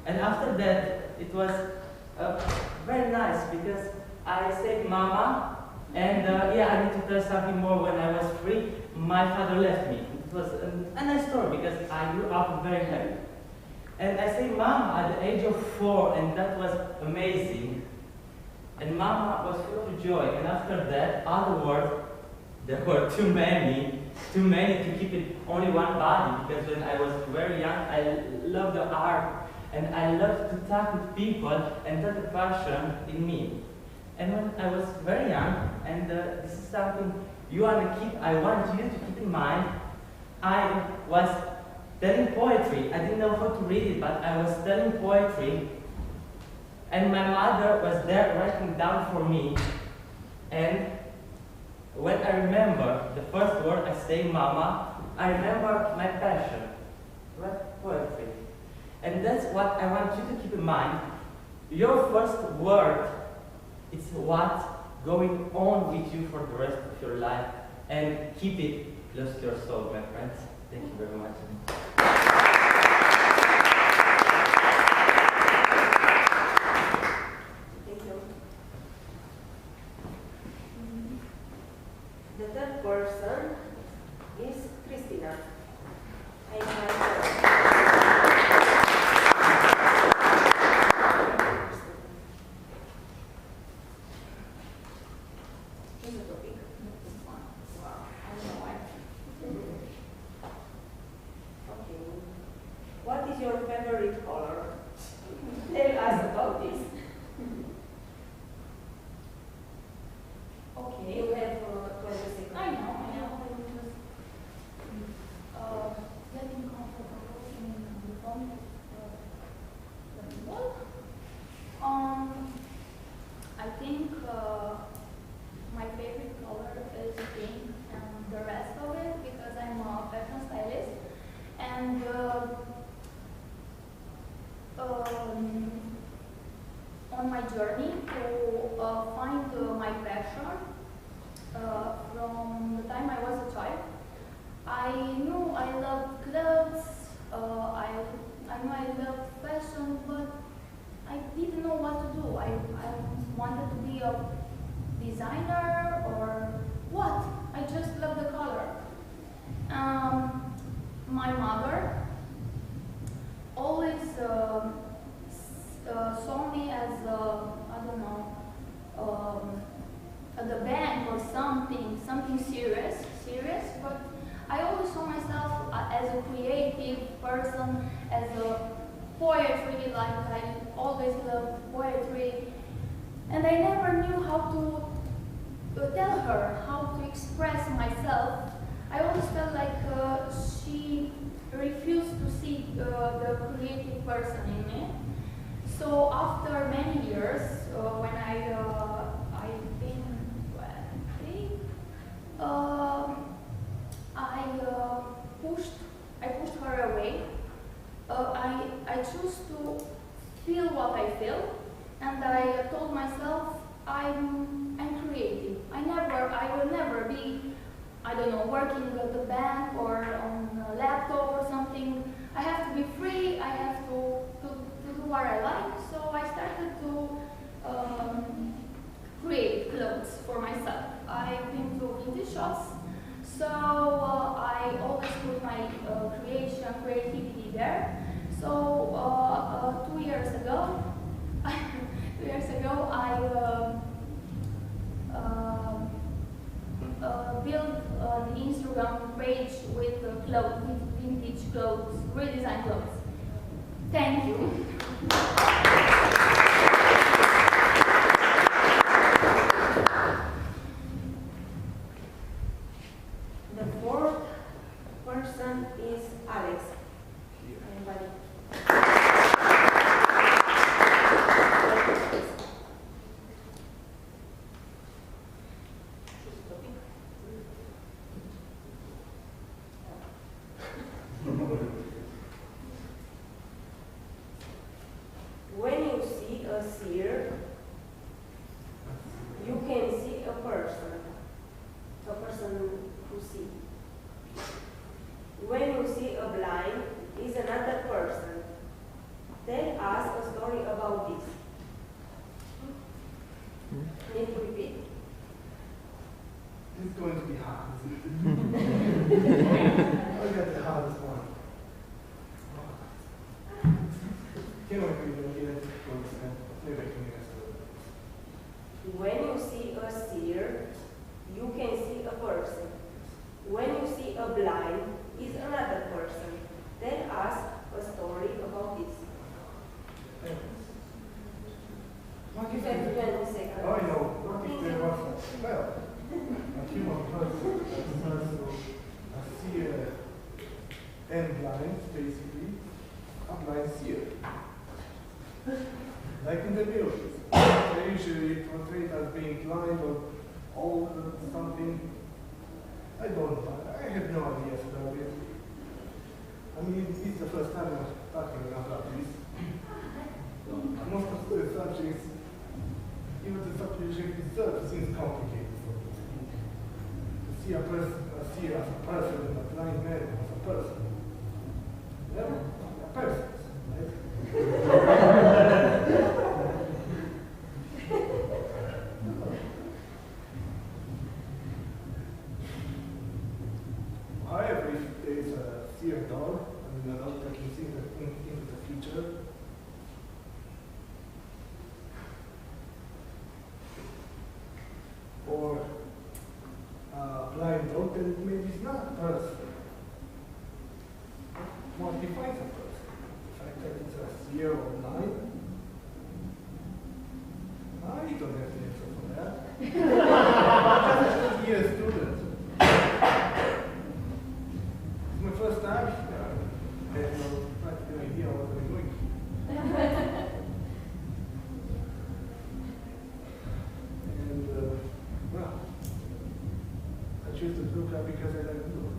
And after that, it was very nice because I said mama, and yeah, I need to tell something more. When I was 3, my father left me. It was a nice story because I grew up very happy. And I say mama at the age of 4, and that was amazing. And mama was full of joy. And after that, other words, there were too many to keep it only one body. Because when I was very young, I loved the art. And I loved to talk with people, and that's a passion in me. And when I was very young, and this is something I want you to keep in mind, I was telling poetry. I didn't know how to read it, but I was telling poetry. And my mother was there writing down for me. And when I remember the first word I say, mama, I remember my passion, write poetry. And that's what I want you to keep in mind. Your first word is what's going on with you for the rest of your life. And keep it close to your soul, my friends. Thank you very much. Thank you. The third person is Christina. I invite her. What is your favorite color? Tell us about this. Okay. You have 20 seconds. I know. I will just getting comfortable in the phone. I think my favorite color is pink, and the rest of it because I'm a fashion stylist, and on my journey to find my passion from the time I was a child, I knew I loved clothes, I knew I loved fashion, but I didn't know what to do. I wanted to be a designer or what? I just loved the color. My mother always saw me as I don't know, at the bank or something serious, but I always saw myself as a creative person, as a poetry, like I always loved poetry, and I never knew how to tell her how to express myself. I always felt like she refused to see the creative person in me. So after many years, when I've been 20, I pushed her away. I chose to feel what I feel, and I told myself I'm creative. I will never be, I don't know, working at the bank or on a laptop or something. I have to be free. I have to do what I like. So I started to create clothes for myself. I've been to vintage shops, so I always put my creativity there. So 2 years ago, I built an Instagram page with vintage clothes, redesigned clothes. Thank you. Need to repeat? It's going to be hard. I got the hardest one. Can I read it again? Maybe I can guess it. When you see a seer, you can see a person. When you see a blind, is another person. Then ask a story about this. What You if have there- 20 seconds. Oh, I know. What if there was a human person that starts to see and blind, basically, a blind seer. Like in the movies. They usually portrayed as being blind or old or something. I don't know. I have no idea about it. I mean, it's the first time I'm talking about this. Most of the subjects, even the subject itself seems complicated for me. To see a person, see as a person, and a blind man as a person. Well, a person, right? However, if there is a seer door, I mean, an adult that can see into the future, or blind dog, then maybe it's not a person. What defines a person? The fact that it's a seer or blind? I don't have the answer for that. I'm just a student. It's my first time here. I have no practical idea what I'm doing here. And, well, I choose the blue card because I like blue.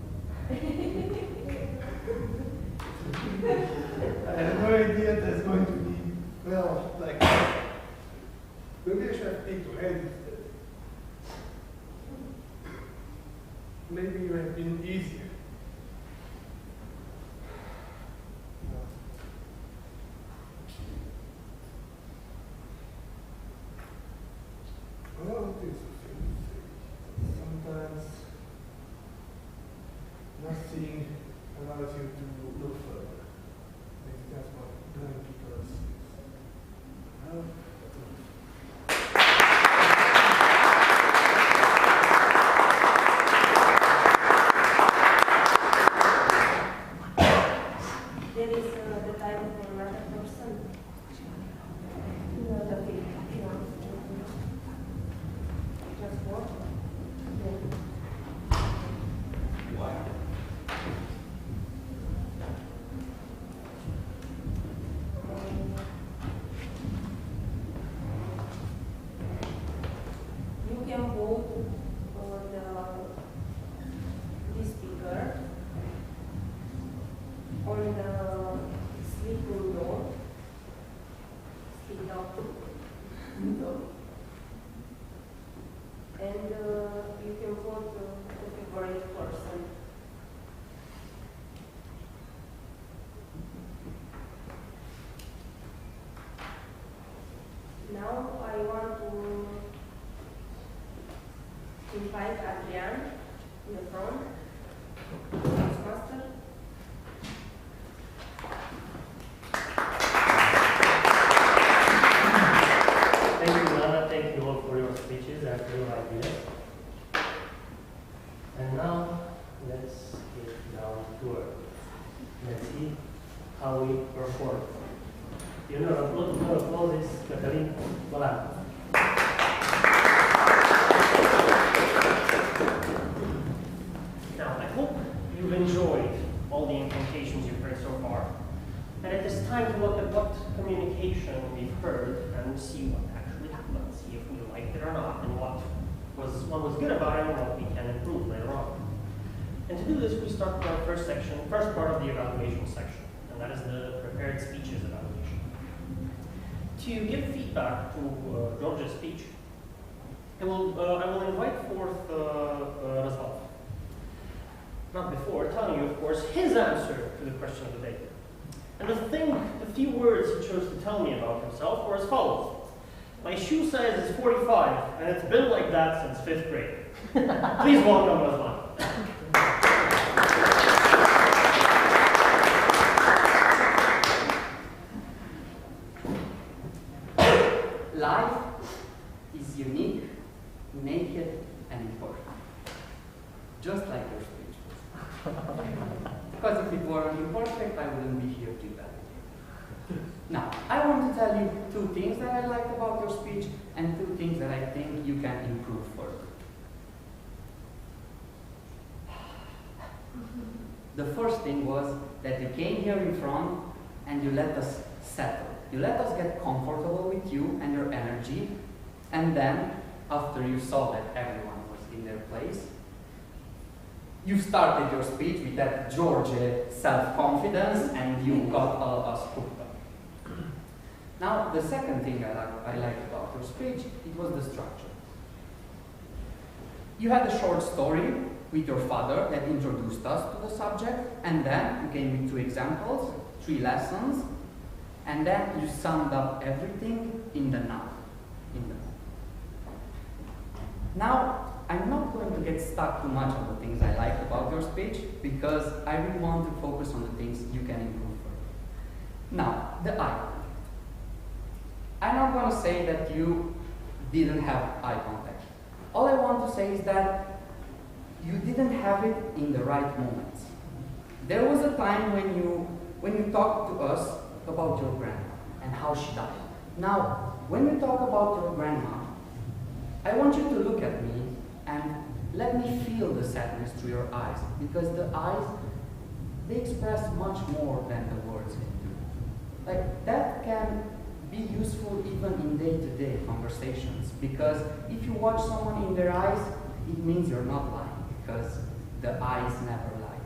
I have no idea that's going to be, well, like, maybe I should have picked red instead. Maybe it would have been easier. Well, it is sometimes not seeing allows you to look further. Maybe that's what blind people see. Well, There is the time for another person. The film. Just what? You can vote on the speaker, on the sleeping dog, sleep dog, and you can vote the favorite person. Now I want to invite Adrian in the front, Toastmaster. Thank you, Lana. Thank you all for your speeches and for your ideas. And now, let's get down to work. Let's see how we perform. You know, applause is Catalin Volan. Now, I hope you've enjoyed all the incantations you've heard so far. And it is time to look at what communication we've heard and see what actually happened, see if we liked it or not, and what was good about it and what we can improve later on. And to do this, we start with our first part of the evaluation section, and that is the prepared speeches evaluation. To give feedback to George's speech, I will invite forth Razvan. Not before telling you, of course, his answer to the question of the day. And the few words he chose to tell me about himself were as follows. My shoe size is 45, and it's been like that since 5th grade. Please welcome Razvan. Life is unique, naked, and important. Just like your speech was. Because if it weren't imperfect, I wouldn't be here to do that. Now, I want to tell you 2 things that I liked about your speech and 2 things that I think you can improve further. The first thing was that you came here in front and you let us settle. You let us get comfortable with you and your energy, and then, after you saw that everyone was in their place, you started your speech with that George self-confidence, and you got all us hooked up. Now, the second thing I liked about your speech, it was the structure. You had a short story with your father that introduced us to the subject, and then you came with 2 examples, 3 lessons, and then you summed up everything in the now. Now, I'm not going to get stuck too much on the things I liked about your speech, because I really want to focus on the things you can improve further. Now, the eye contact. I'm not going to say that you didn't have eye contact. All I want to say is that you didn't have it in the right moments. There was a time when you talked to us about your grandma and how she died. Now, when you talk about your grandma, I want you to look at me and let me feel the sadness through your eyes, because the eyes, they express much more than the words can do. Like, that can be useful even in day-to-day conversations, because if you watch someone in their eyes, it means you're not lying, because the eyes never lie.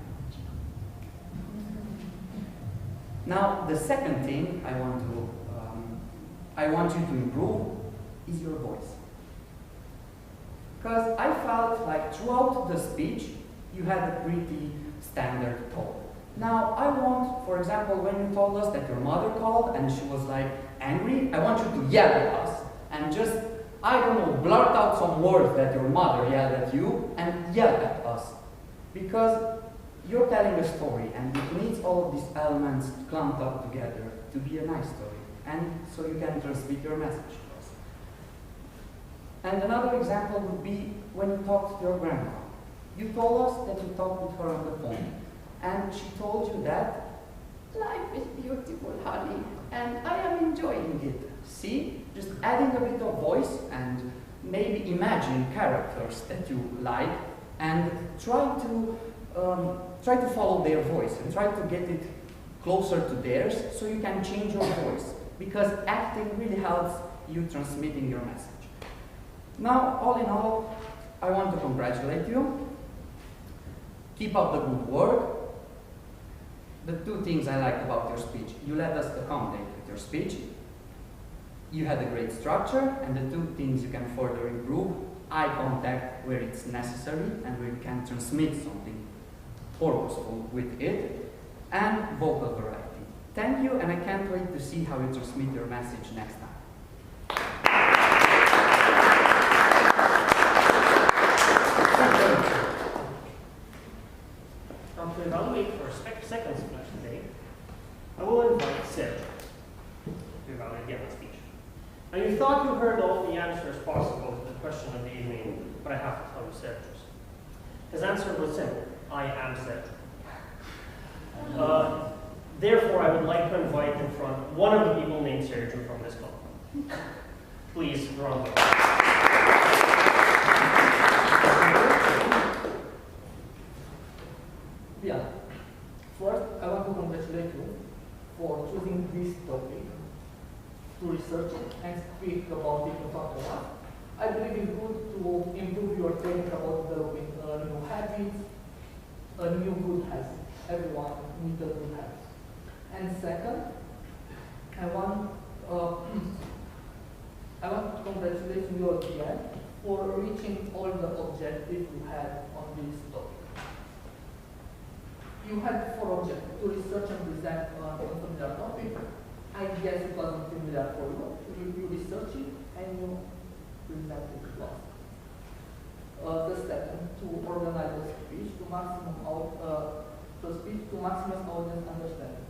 Now, the second thing I want you to improve is your voice. Because I felt like throughout the speech, you had a pretty standard tone. Now, I want, for example, when you told us that your mother called and she was like angry, I want you to yell at us and just, I don't know, blurt out some words that your mother yelled at you and yell at us. Because you're telling a story and it needs all of these elements clumped up together to be a nice story, and so you can transmit your message to us. And another example would be when you talked to your grandma. You told us that you talked with her on the phone, and she told you that life is beautiful, honey, and I am enjoying it. See, just adding a bit of voice and maybe imagine characters that you like and try to follow their voice and try to get it closer to theirs so you can change your voice, because acting really helps you transmitting your message. Now, all in all, I want to congratulate you. Keep up the good work. The 2 things I liked about your speech: you let us accommodate with your speech, you had a great structure, and the 2 things you can further improve: eye contact where it's necessary and where you can transmit something purposeful with it, and vocal variety. Thank you, and I can't wait to see how you transmit your message next time. Now, to evaluate for a second splash today, I will invite Sergio to evaluate the speech. Now, you thought you heard all the answers possible to the question of the evening, but I have to tell you Sergio's. His answer was simple: I am Sergio. Therefore, I would like to invite in front one of the people named Sergio from this club. Please, round of applause. Yeah. First, I want to congratulate you for choosing this topic to research it and speak about it in front of us. I believe it's good to improve your training about developing new habits, a new good habit. Everyone needs a good habit. And second, I want to congratulate you again for reaching all the objectives you had on this topic. You had 4 objectives: to research and present on a familiar topic. I guess it wasn't familiar for you. You researched it, and you present it to us. The second, to organize the speech to maximum audience understanding.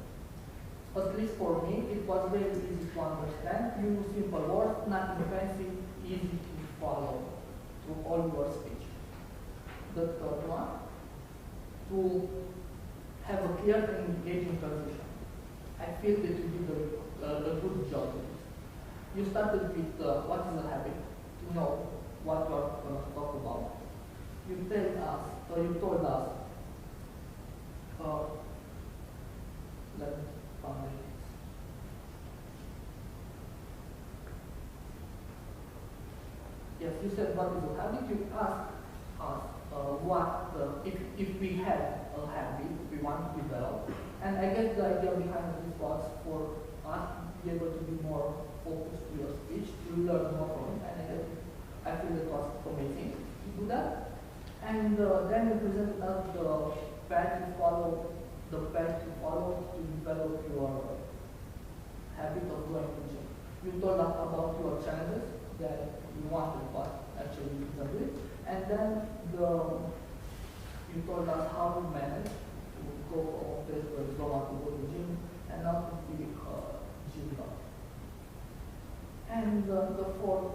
At least for me, it was very easy to understand. Use simple words, nothing fancy, easy to follow through all your speech. The third one, to have a clear and engaging transition. I feel that you did a good job with it. You started with what is a habit, to know what you are going to talk about. You told us, let me find it. Yes, you said what is a habit. You asked us if we have a habit we want to develop, and I guess the idea behind this was for us to be able to be more focused to your speech, to learn more from it, and I feel it was amazing to do that. And then you presented us the path to follow to develop your habit of going to gym. You told us about your challenges that you wanted, but actually you didn't do it. And then you told us how you manage to go from a place where you don't want to go to the gym and not to be gym dog. And the fourth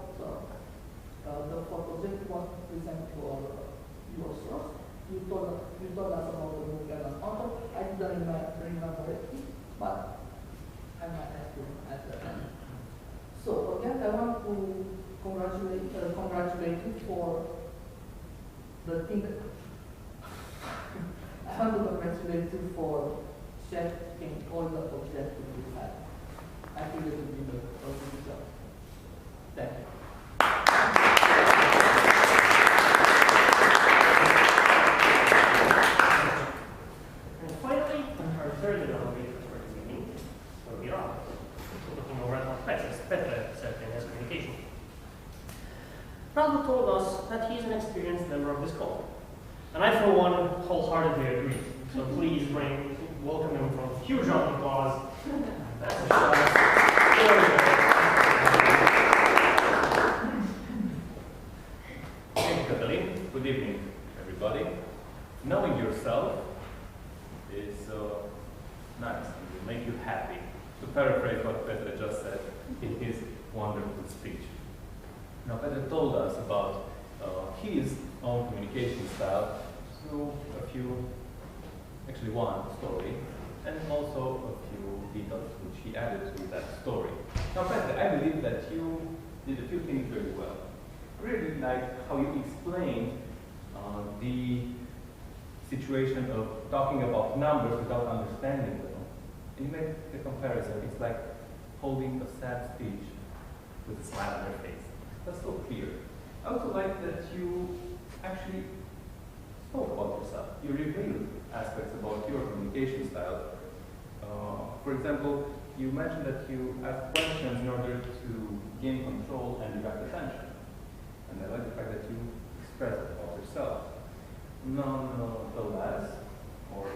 objective was to present your source. You told us about the book and an author. I didn't remember it, but I might have to at the end. So again, I want to congratulate you for the thing. I want to congratulate you for checking all the objectives you had. I think it will be a good job. Thank you. And finally, our third innovator for this evening will be Rob, looking over at what Petra said in his communication. Rob told us that he's an experienced member of this call, and I, for one, wholeheartedly agree. So please welcome him from a huge round of applause. That's a shot. Thank you, Katalin. Good evening, everybody. Knowing yourself is nice and will make you happy. To paraphrase what Petra just said in his wonderful speech. Now, Petra told us about his own communication style through one story, and also a few details which he added to that story. Now, Petra, I believe that you did a few things very well. I really like how you explained the situation of talking about numbers without understanding them. And you made the comparison. It's like holding a sad speech with a smile on your face. That's so clear. I also like that you actually spoke about yourself. You revealed aspects about your communication style. For example, you mentioned that you ask questions in order to gain control and direct attention. And I like the fact that you express it about yourself. Nonetheless, or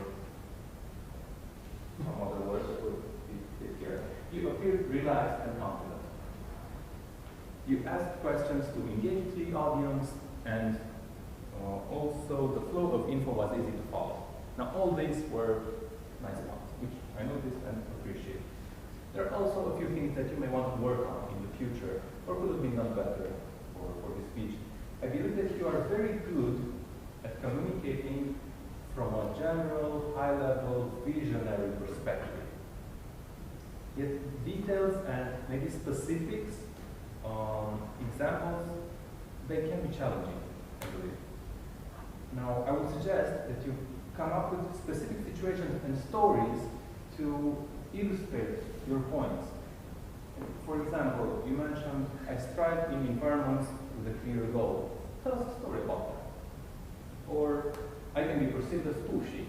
some other words that would be here, you appeared relaxed and confident. You asked questions to engage the audience, and also the flow of info was easy to follow. Now, all these were nice points, which I noticed and appreciate. There are also a few things that you may want to work on in the future, or could have been done better for this speech. I believe that you are very good at communicating from a general, high-level, visionary perspective. Yet details and maybe specifics, examples, they can be challenging, I believe. Now, I would suggest that you come up with specific situations and stories to illustrate your points. For example, you mentioned, I strive in environments with a clear goal. Tell us a story about that. Or, I can be perceived as pushy.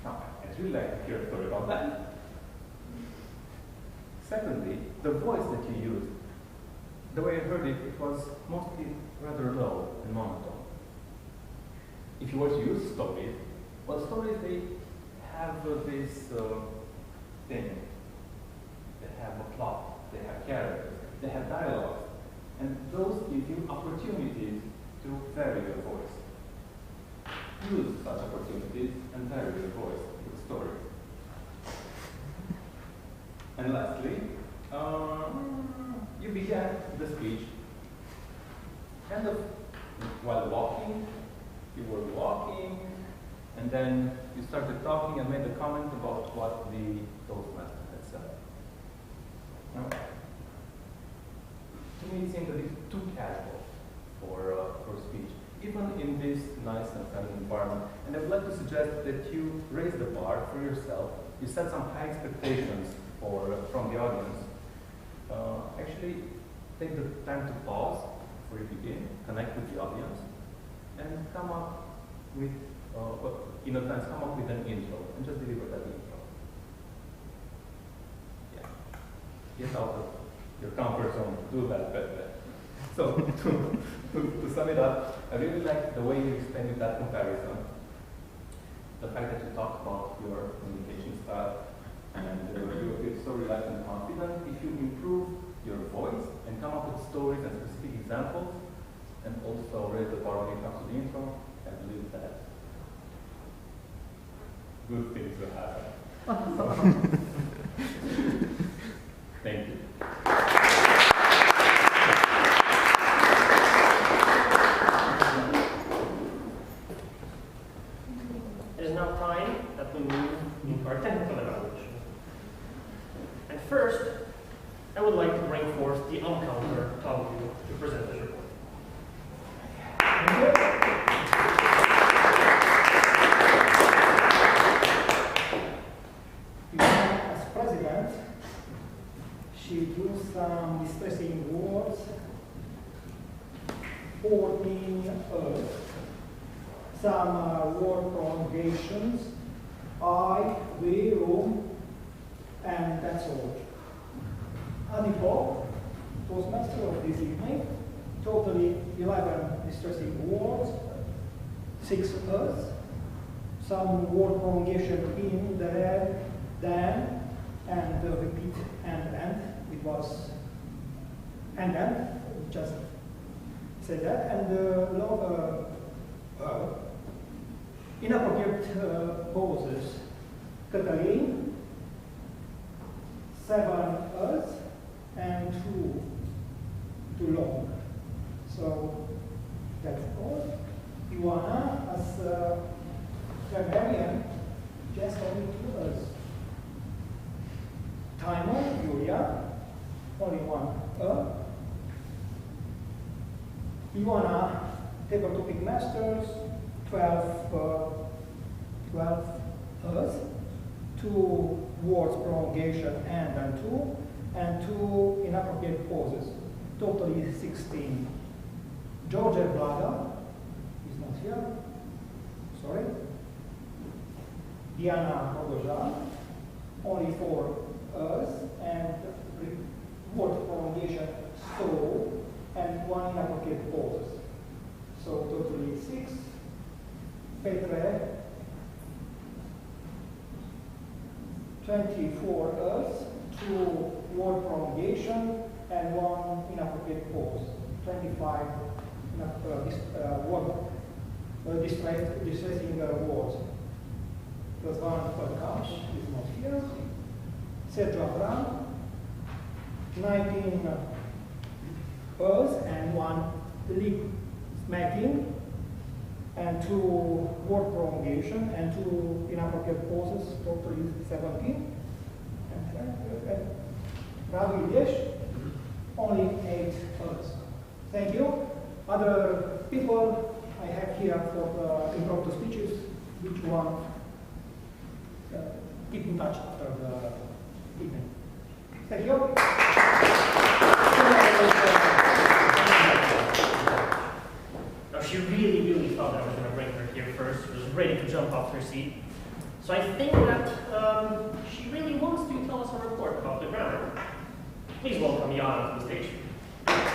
Now, I'd really like to hear a story about that. Secondly, the voice that you used. The way I heard it, it was mostly rather low and monotone. If you were to use stories, well, stories, they have this thing. They have a plot, they have characters, they have dialogues. And those give you opportunities to vary your voice. Use such opportunities and vary your voice with stories. And lastly, you began the speech kind of while walking. You were walking, and then you started talking and made a comment about what the Toastmaster had said. Now, to me, it seems a bit too casual for speech, even in this nice and friendly environment. And I would like to suggest that you raise the bar for yourself. You set some high expectations from the audience. Actually, take the time to pause before you begin, connect with the audience, and come up with, in advance, come up with an intro, and just deliver that intro. Yeah. Get out of your comfort zone, do that better. So, to sum it up, I really like the way you explained that comparison. The fact that you talk about your communication style, and you feel so relaxed and confident. If you improve your voice and come up with stories and specific examples, and also raise the bar when it comes to the intro, I believe that good things will happen. Thank you. It is now time that we move into our technical evaluation. And first, I would like to bring forth the encounter of you to present this report. As president, she used some distressing words, 14 some word prolongations, I, we, room, and that's all. Aniko, Toastmaster of this evening, totally 11 distressing words, 6 us, some word prolongation in, then, and repeat, and, it was, and then, just say that, and inappropriate poses. Katalin, 7 us, and 2 too long. So that's all. Ioana, as grammarian, just only 2 us. Timer, Julia, only 1 Ioana, table topic masters, 12 us, 2 words prolongation and 2, and 2 inappropriate pauses, totally 16. George Blada is not here, sorry. Diana Rogojan, only 4 us, and word prolongation, so, and 1 inappropriate pauses. So totally 6. Petre, 24 us, 2 word prolongation, and 1 inappropriate pause. 25 distressing words. Plus 1 Podkash is not here. Sergio Abram, 19 us, and 1 lip smacking, and 2 word prolongation, and 2 inappropriate pauses, totally 17. And Radu Ilyesh, only 8 us. Thank you. Other people I have here for the impromptu speeches, which one keep in touch after the evening. Thank you. Now, she really thought I was going to bring her here first. She was ready to jump off her seat. So I think that she really wants to tell us a report about the grammar. Please welcome Yana to the stage. Thank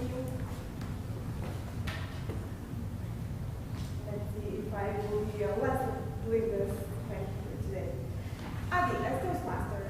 you. Let's see if I will be less doing this today. Adi, as Toastmaster,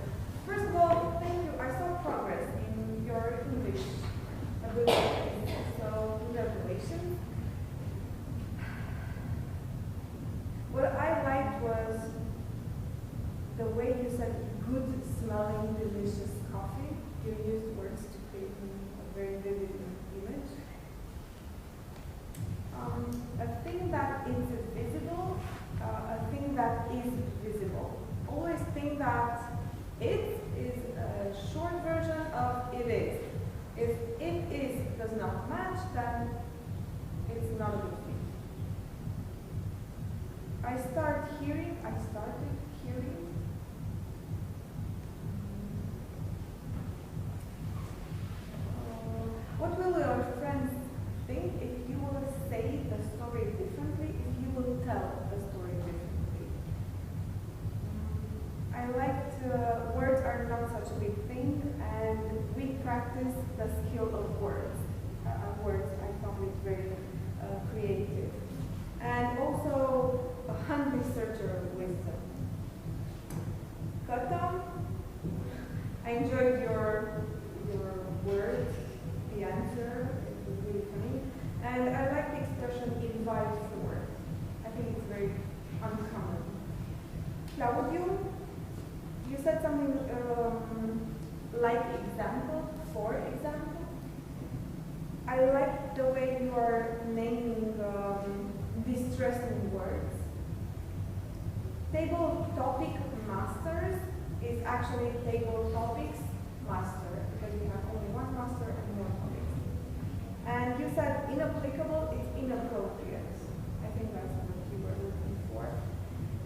I like the way you are naming distressing words. Table topic masters is actually table topics master, because we have only one master and more topics. And you said inapplicable is inappropriate. I think that's what you were looking for.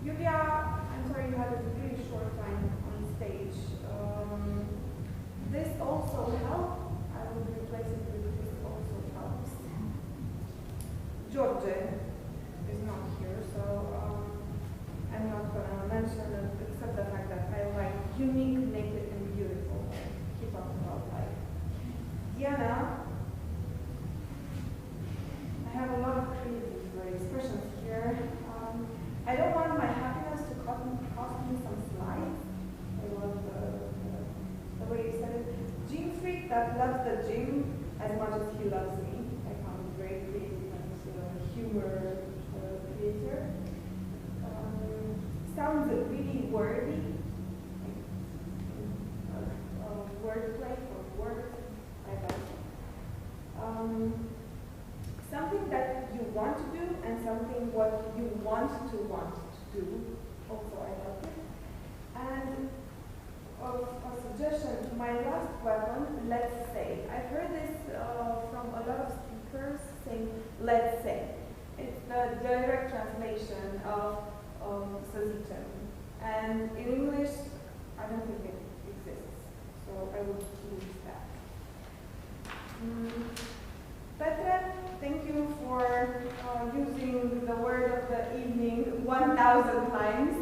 Julia, I'm sorry you had a really short time on stage. This also helps. I will replace it with this also helps. George is not here, so I'm not going to mention it except the fact that I like unique, naked, and beautiful. Keep up about life. Diana, I have a lot of creative expressions here. I don't want my happiness to cost me some slides. I love the way you said it. Gym freak that loves the gym as much as he loves me. I found it very creative and humor creator. Sounds really wordy. Wordplay for words. I like it. Something that you want to do and something what you want to do. Also, I love it. And a suggestion, my last weapon, let's say. I've heard this from a lot of speakers saying, let's say. It's the direct translation of Sazitem. And in English, I don't think it exists. So I would use that. Petra, thank you for using the word of the evening 1,000 times.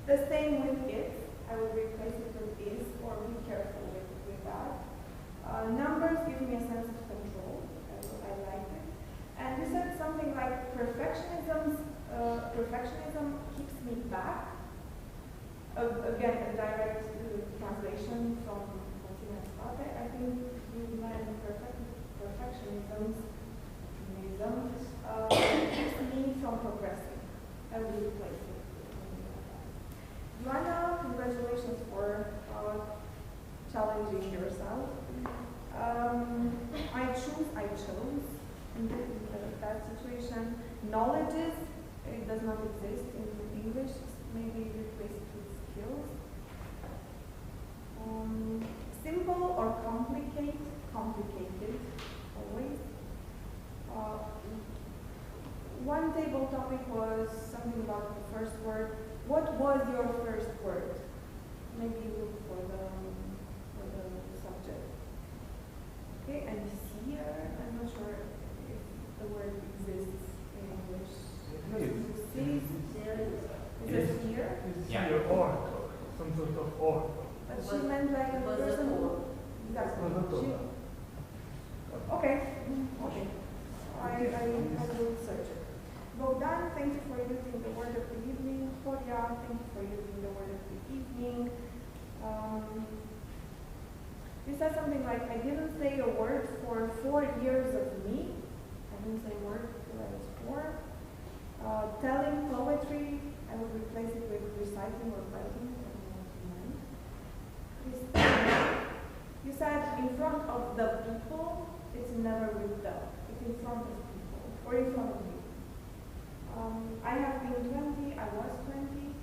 The same with it. I will replace it with is, or be careful with that. Numbers give me a sense of control. I like it. And you said something like perfectionism keeps me back. Again, a direct translation from I think you meant perfectionism keeps me from progressing. I will replace it. Joanna, congratulations for challenging yourself. I chose in that situation. Knowledges, it does not exist in English. Maybe replace it with skills. Simple or complicated, always. One table topic was something about the first word. What was your first word? Maybe look for the subject. Okay, and here, I'm not sure if the word exists in English. Is it here? Yeah. Your oracle, some sort of oracle. But she meant like a person who... Exactly. Okay. Okay. I will search it. Bogdan, thank you for using the word of the evening. Horia, thank you for using the word of the evening. You said something like, I didn't say a word for 4 years of me. I didn't say a word until I was 4. Telling poetry, I would replace it with reciting or writing. You said in front of the people, it's never with them. It's in front of people, or in front of you. I have been 20, I was 20.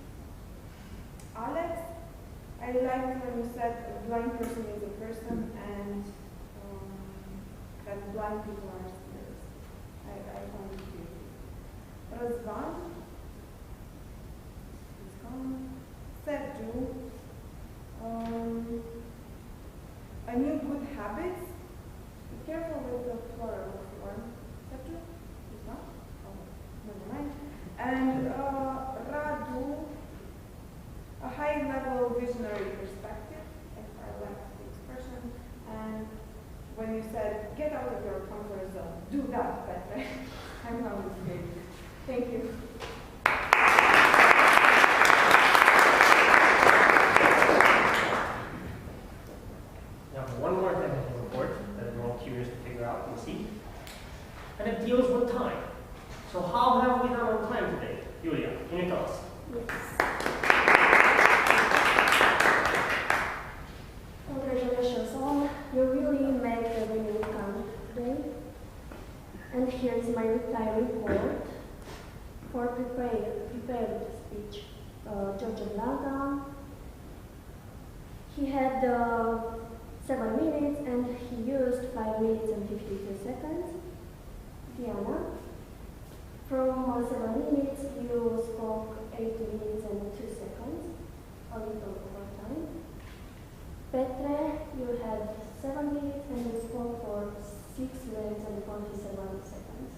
Alex, I liked when you said a blind person is a person and that blind people are spirits. I found it cute. Razvan, it's gone. Sergio, a new good habits. Be careful with the plural form. Sergio, it's not? Oh, never mind. And Radu, a high-level visionary perspective. I like the expression. And when you said, get out of your comfort zone, do that better. I found it great. Thank you. He had 7 minutes and he used 5 minutes and 52 seconds. Diana, from 7 minutes you spoke 8 minutes and 2 seconds, a little over time. Petre, you had 7 minutes and you spoke for 6 minutes and 47 seconds.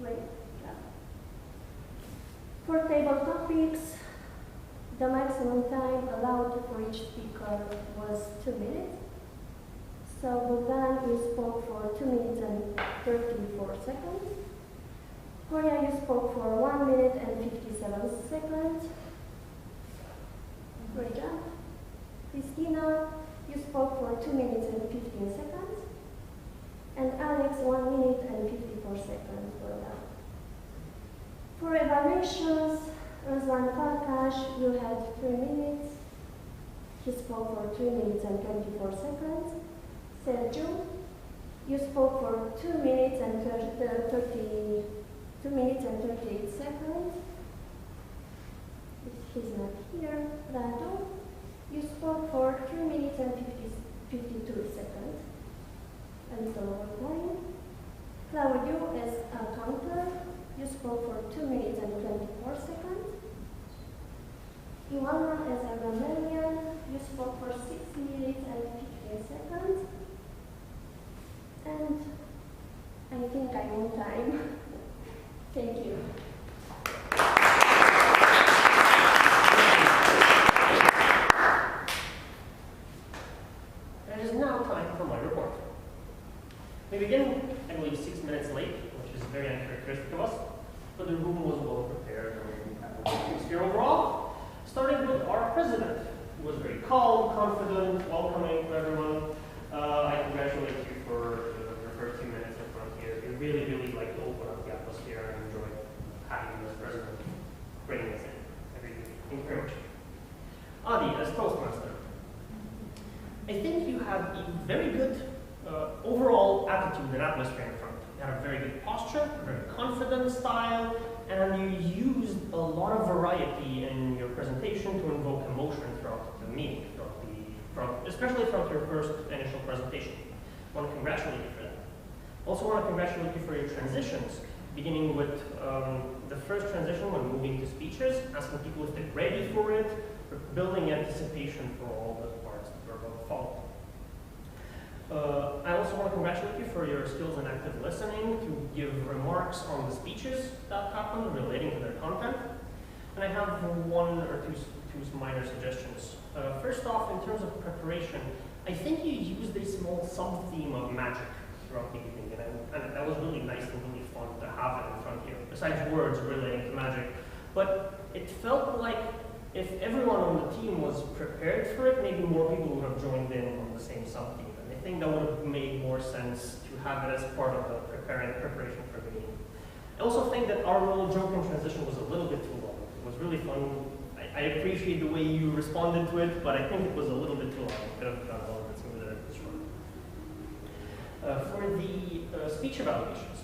Great. Yeah. For table topics, the maximum time allowed for each speaker was 2 minutes. So Bogdan, you spoke for 2 minutes and 34 seconds. Koya, you spoke for 1 minute and 57 seconds. Great job. Christina, you spoke for 2 minutes and 15 seconds. And Alex, 1 minute and 54 seconds. Well done. For evaluations, Razvan Farkas, you had 3 minutes. He spoke for 3 minutes and 24 seconds. Sergio, you spoke for 2 minutes and 2 minutes and 38 seconds. He's not here. Radu, you spoke for 3 minutes and 52 seconds. A little over time. Claudio, as a counter, you spoke for 2 minutes and 24 seconds. Ioana, as a grammarian, you spoke for 6 minutes and 15 seconds. And I think I'm on time. Thank you. It is now time for my report. We begin, I believe, 6 minutes late, which is very uncharacteristic of us, but the room was well prepared and we had a good atmosphere overall. Starting with our president, who was very calm, confident, welcoming to everyone. I congratulate you for your first 2 minutes in front here. You really, really like to open up the atmosphere and enjoy having you as president, bringing us in. I really thank you very much. Adi, as Toastmaster, I think you had a very good overall attitude and atmosphere in front. You had a very good posture, a very confident style, and you used a lot of variety in your presentation to invoke emotion throughout the meeting, especially throughout your first initial presentation. I want to congratulate you for that. Also want to congratulate you for your transitions, beginning with the first transition when moving to speeches, asking people if they're ready for it, building anticipation for all the parts that we're going to follow. I also want to congratulate you for your skills in active listening, to give remarks on the speeches that happened relating to their content. And I have 1 or 2 minor suggestions. First off, in terms of preparation, I think you used a small sub-theme of magic throughout the evening, and that was really nice and really fun to have it in front of you, besides words relating to magic. But it felt like if everyone on the team was prepared for it, maybe more people would have joined in on the same sub-theme. And I think that would have made more sense to have it as part of the preparation for the meeting. I also think that our little joke in transition was a little bit too long. It was really fun. I appreciate the way you responded to it, but I think it was a little bit too long. It could have gone a little bit smoother at this run. For the speech evaluations.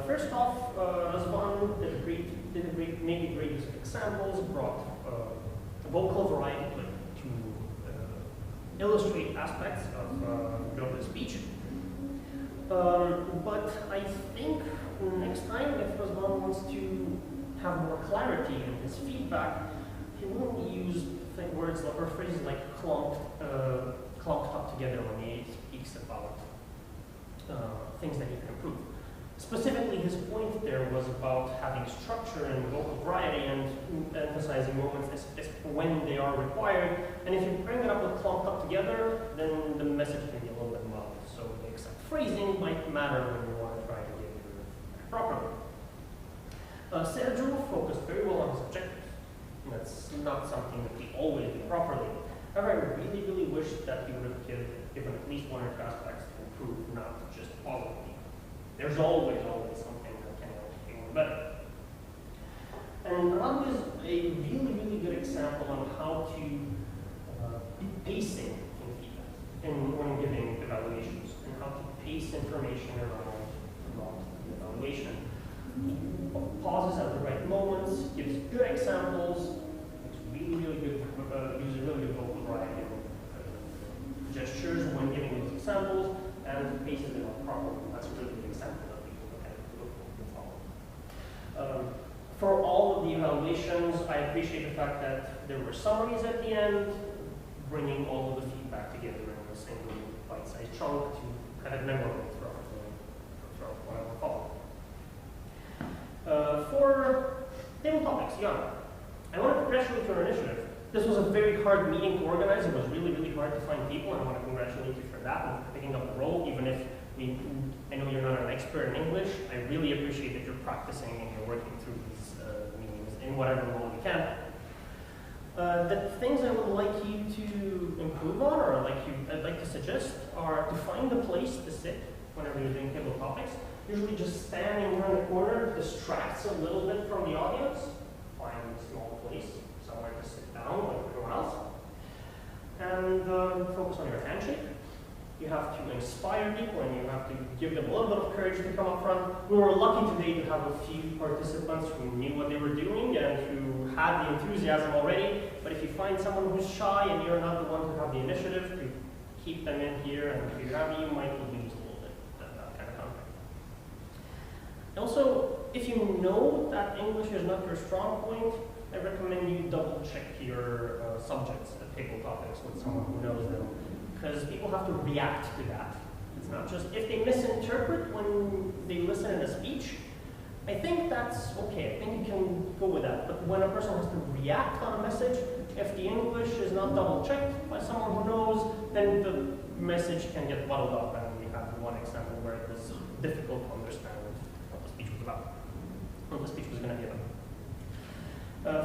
First off, Razvan made a great use of examples, brought a vocal variety to illustrate aspects of the speech. But I think next time, if Razvan wants to have more clarity in his feedback, he won't use words or phrases like clumped up together when he speaks about things that he can improve. Specifically, his point there was about having structure and vocal variety and emphasizing moments as when they are required. And if you bring it up with clumped up together, then the message can be a little bit muddled. So the exact phrasing might matter when you want to try to give it properly. Sergio focused very well on his objectives. And that's not something that we always do properly. However, I really, really wish that he would have given at least 1 or 2 aspects to improve, not just positively. There's always something that can be more better. And Radu is a really, really good example on how to be pacing in feedback and when giving evaluations, and how to pace information around the evaluation. Pauses at the right moments, gives good examples, makes really, really good, uses really good I appreciate the fact that there were summaries at the end, bringing all of the feedback together in a single bite-sized chunk to kind of memorable from what I recall. For table topics, Jan, I want to congratulate you on your initiative. This was a very hard meeting to organize. It was really, really hard to find people, and I want to congratulate you for that and for picking up the role, even if I know you're not an expert in English. I really appreciate that you're practicing and you're working through these meetings in whatever role you can. The things I would like you to improve on, or I'd like to suggest, are to find a place to sit whenever you're doing table topics. Usually just standing around the corner distracts a little bit from the audience. Find a small place, somewhere to sit down like everyone else. And focus on your handshake. You have to inspire people and you have to give them a little bit of courage to come up front. We were lucky today to have a few participants who knew what they were doing and who had the enthusiasm already. But if you find someone who's shy and you're not the one to have the initiative to keep them in here and to have you might lose a little bit that kind of contact. Also, if you know that English is not your strong point, I recommend you double check your subjects at table topics with someone who knows them. Because people have to react to that. It's not just, if they misinterpret when they listen in a speech, I think that's okay. I think you can go with that. But when a person has to react on a message, if the English is not double checked by someone who knows, then the message can get muddled up. And we have one example where it was difficult to understand what the speech was about, what the speech was going to be about.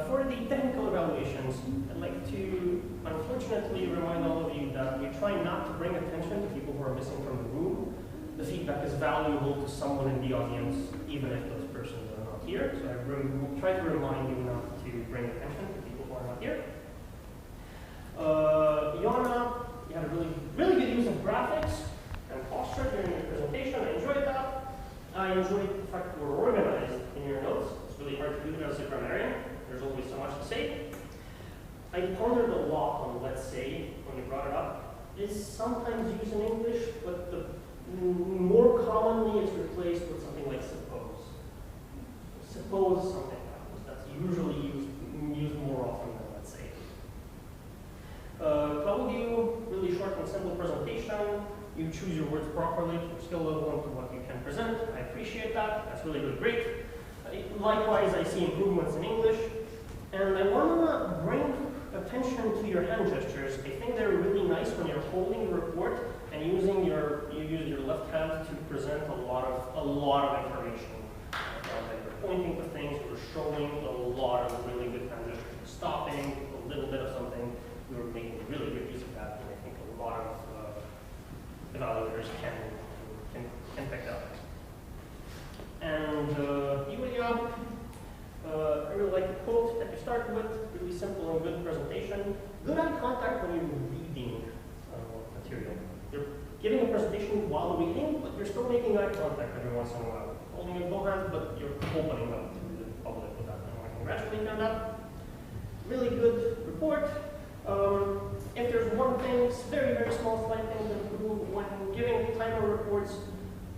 For the technical evaluations, I'd like to unfortunately remind all of you that we try not to bring attention to people who are missing from the room. The feedback is valuable to someone in the audience, even if those persons are not here. So I try to remind you not to bring attention to people who are not here. Jonna, you had a really good use of graphics and posture during your presentation. I enjoyed that. I enjoyed the fact that you were organized in your notes. It's really hard to do that as a grammarian. There's always so much to say. I pondered a lot on let's say when you brought it up. It's sometimes used in English, but more commonly it's replaced with something like suppose. Suppose something happens. That's usually used more often than let's say. Claudio, really short and simple presentation. You choose your words properly. You're still level to what you can present. I appreciate that. That's really, really great. Likewise, I see improvements in English. And I want to bring attention to your hand gestures. I think they're really nice when you're holding the report and you use your left hand to present a lot of information. You're pointing to things, you're showing a lot of really good hand gestures. Stopping, a little bit of something. You're making really good use of that, and I think a lot of evaluators can pick up. And Yulia, I really like the quote that you started with, really simple and good presentation. Good eye contact when you're reading material. You're giving a presentation while reading, but you're still making eye contact every once in a while. Holding in both hands, but you're opening up to the public with that. I want to congratulate you on that. Really good report. If there's one thing, very, very small slight thing to improve, when giving timer reports,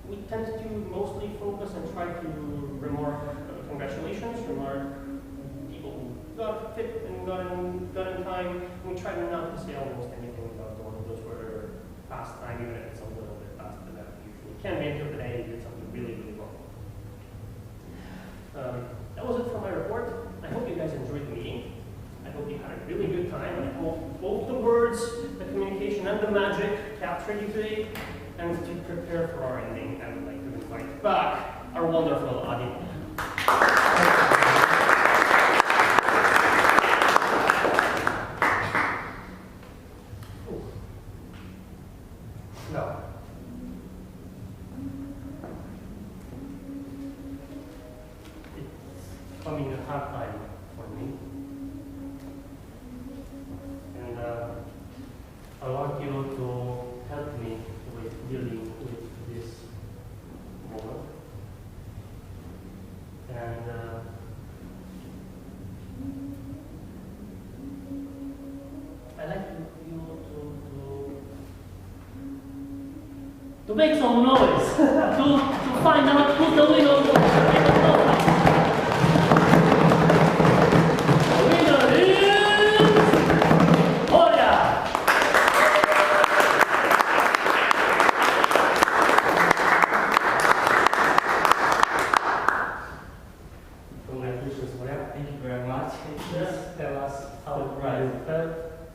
we tend to mostly focus and try to remark congratulations, remark people who got fit and got in time. And we try not to say almost anything about the one of those who are past time, even if it's a little bit past the that usually can be interpreted if you did something really, really wrong. That was it for my report. I hope you guys enjoyed the meeting. I hope you had a really good time. I hope both the words, the communication, and the magic captured you today. And to prepare for our ending, I would like to invite back our wonderful audience. No. It's coming a hard time for me. And I want you to help me with dealing with this moment. And I like you to make some noise, to find out who's the winner.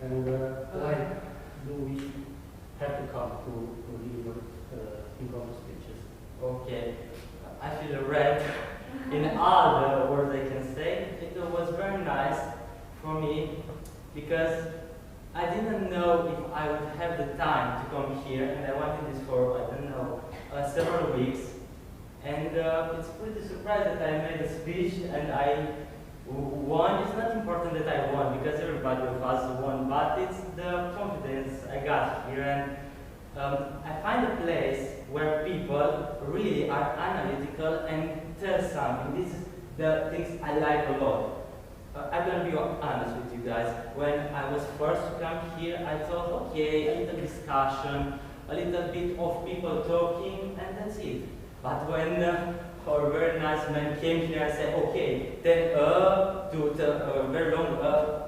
And why do we have to come to deliver impromptu speeches? Okay, I feel red in all the words I can say. It was very nice for me because I didn't know if I would have the time to come here, and I wanted this for, I don't know, several weeks. And it's pretty surprised that I made a speech and I won. It's not important that I won because everybody of us won, but it's the confidence I got here. And I find a place where people really are analytical and tell something. This is the things I like a lot. I'm gonna be honest with you guys. When I was first to come here, I thought, okay, a little discussion, a little bit of people talking, and that's it. But when our very nice man came here and said, okay, then to the very long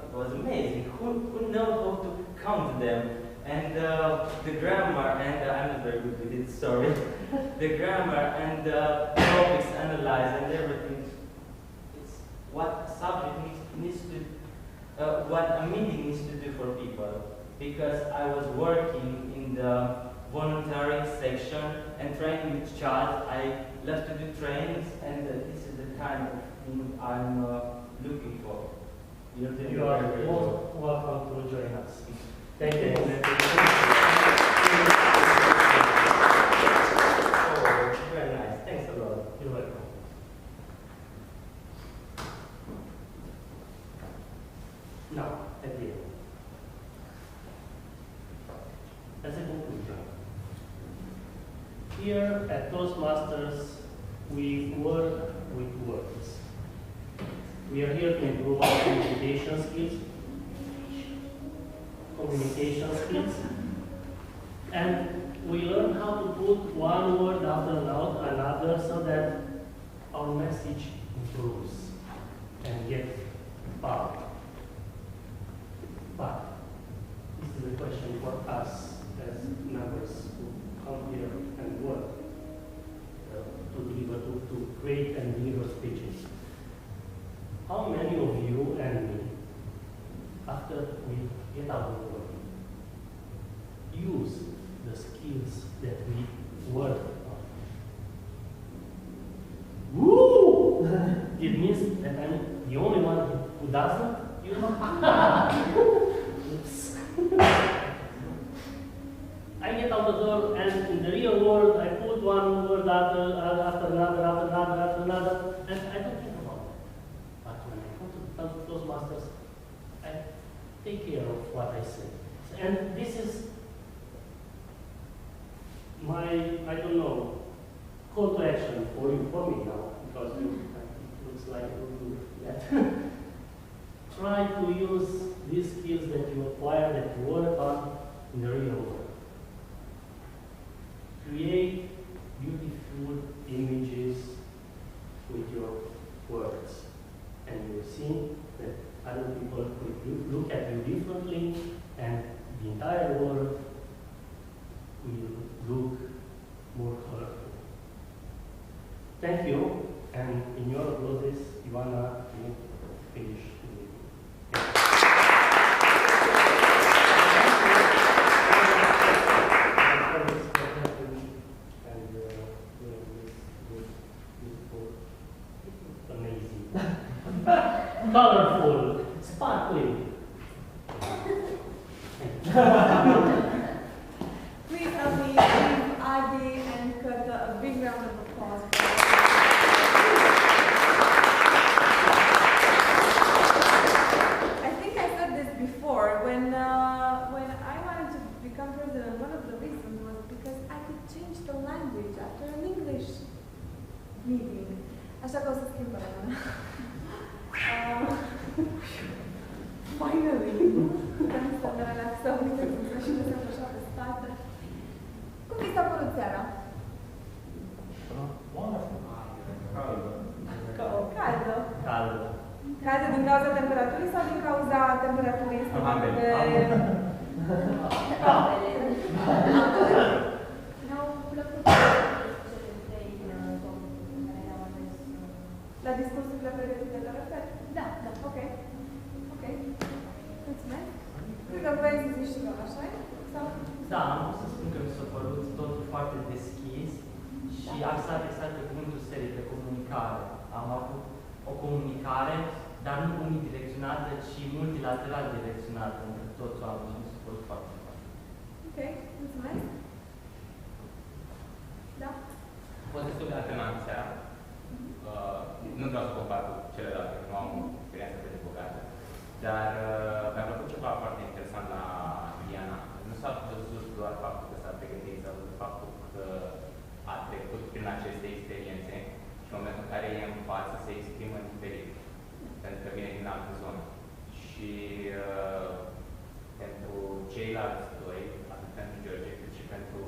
it was amazing. Who knows how to count them? And the grammar, and I'm not very good with it, sorry. The grammar and the topics analyzed and everything. It's what a subject needs to, what a meeting needs to do for people. Because I was working in the voluntary section and training with child. I love to do trainings, and this is the kind of thing I'm looking for. You are most welcome to join us. Thank you. Oh, very nice. Thanks a lot. You're welcome. Now, at the end. As a conclusion, here at Toastmasters, we work with words. We are here to improve our communication skills, and we learn how to put one word after another so that our message improves and gets power. But this is a question for us as members who come here and work to deliver, to create and deliver speeches. How many of you and me, after we get out of work, use the skills that we work on? Woo! It means that I'm the only one who doesn't, you know? Oops. I get out the door, and in the real world, I put one word after another, and I don't think about it. But when I come to Toastmasters, I take care of what I say. And this is my, I don't know, call to action for you, for me now, because it looks like you do that. Try to use these skills that you acquire, that you work on in the real world. Create beautiful images with your words, and you will see that other people will look at you differently, and the entire world will look more colorful. Thank you, and in your applauses, Ivana, you finish the meeting. Colorful, sparkling. Please help me give Adi and Kata a big round of applause. I think I said this before. When I wanted to become president, one of the reasons was because I could change the language after an English meeting. Așa că o să schimb părerea. Finally! Putem să ne relaxăm, uite-ți și ne stăm așa pe spate. Cum vi s-a părut seara? Caldă. Caldă. Caldă din cauza temperaturii sau din cauza temperaturii? Ambele. Ambele. Mi-au plăcut cele trei topuri care le-am ales. La discursurile pregătite de refer? Da, da. Ok. Ok. Mulțumesc. Cred că Da, am vrut să spun că mi s-a părut totul foarte deschis și axat exact pe cuvântul serii de comunicare. Am avut o comunicare, dar nu unidirecționată, ci multilateral direcționată între toți oamenii și mi s-a părut foarte fain. Ok, mulțumesc. Da? A fost destul de atenant seara. Nu vreau să compar cu celelalte, nu am o experiență atât de bogată, dar mi-a plăcut ceva foarte interesant la Diana. Nu s-a văzut doar faptul că s-a pregătit, s-a văzut faptul că a trecut prin aceste experiențe și în momentul în care e în față se exprimă diferit, pentru că vine din altă zonă. Și pentru ceilalți doi, atât pentru George cât și pentru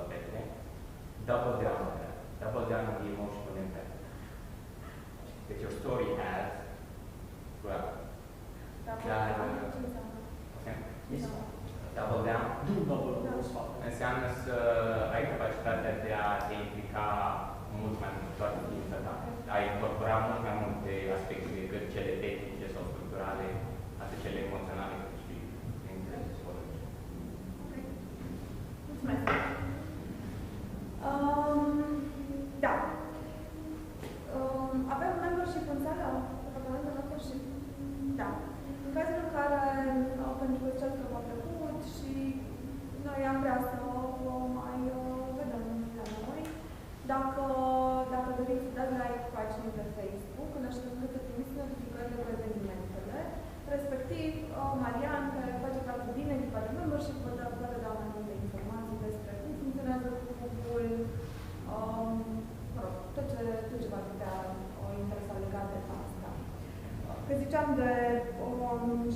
Petre, double down on the emotional impact that your story has. Well, double down înseamnă să ai capacitatea de a te implica mult mai mult toată ființa ta. A incorpora mult mai multe aspecte decât cele tehnice sau structurale, atât cele emoționale cât și psihologice. Mulțumesc. Da. Avem membership în țară? Departamentul membership? Da. În cazul în care, pentru cel că v-a plăcut și noi am vrea să vă mai vedem la noi, dacă doriți să dați like paginii de Facebook, în așa fel să primiți notificările cu evenimentele, respectiv Marian, care face parte din echipa de membership, poate da mai multe informații despre cum funcționează clubul, mă rog, tot ce v-ar putea interesa legat de asta. Că ziceam de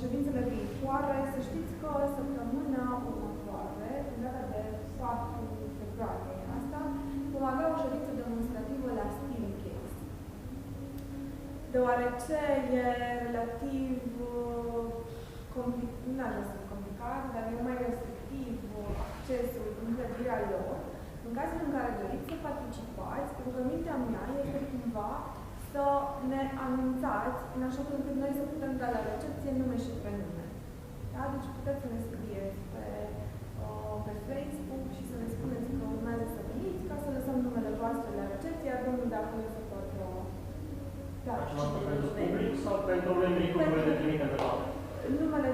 ședințele viitoare, să știți că săptămâna următoare, în data de 4 februarie asta, vom avea o ședință demonstrativă la Steelcase. Deoarece e relativ complicat, dar e mai restrictiv accesul în clădirea lor. În cazul în care doriți să participați, rugămintea mea este cumva să ne anunțați în așa fel încât noi să putem da la recepție nume și prenume. Da? Deci puteți să ne scrieți pe Facebook și să ne spuneți că urmează să veniți ca să lăsăm numele voastre la recepție, iar domnul de acolo să poată... Facem asta pentru public sau pentru membrii clubului de trimite pe toate? Numele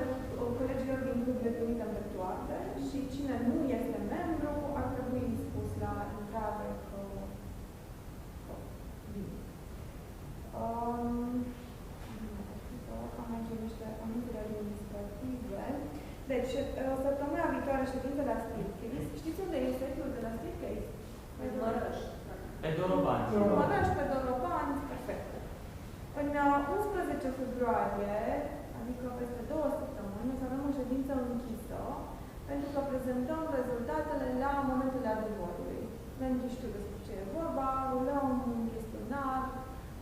colegilor din club le trimitem pe toate și cine nu este membru ar trebui spus la intrare că vine. Am aici niște anunțuri administrative. Deci, săptămâna viitoare ședință la Steelcase. Știți unde e sediul de la Steelcase? Pe Mărăș. Pe Dorobanți. Mărăș, pe Dorobanți, perfect. În 11 februarie, adică peste 2 săptămâni, o să avem o ședință închisă, pentru că prezentăm rezultatele la momentul adevărului. Membrii știu despre ce e vorba, rulăm un chestionar,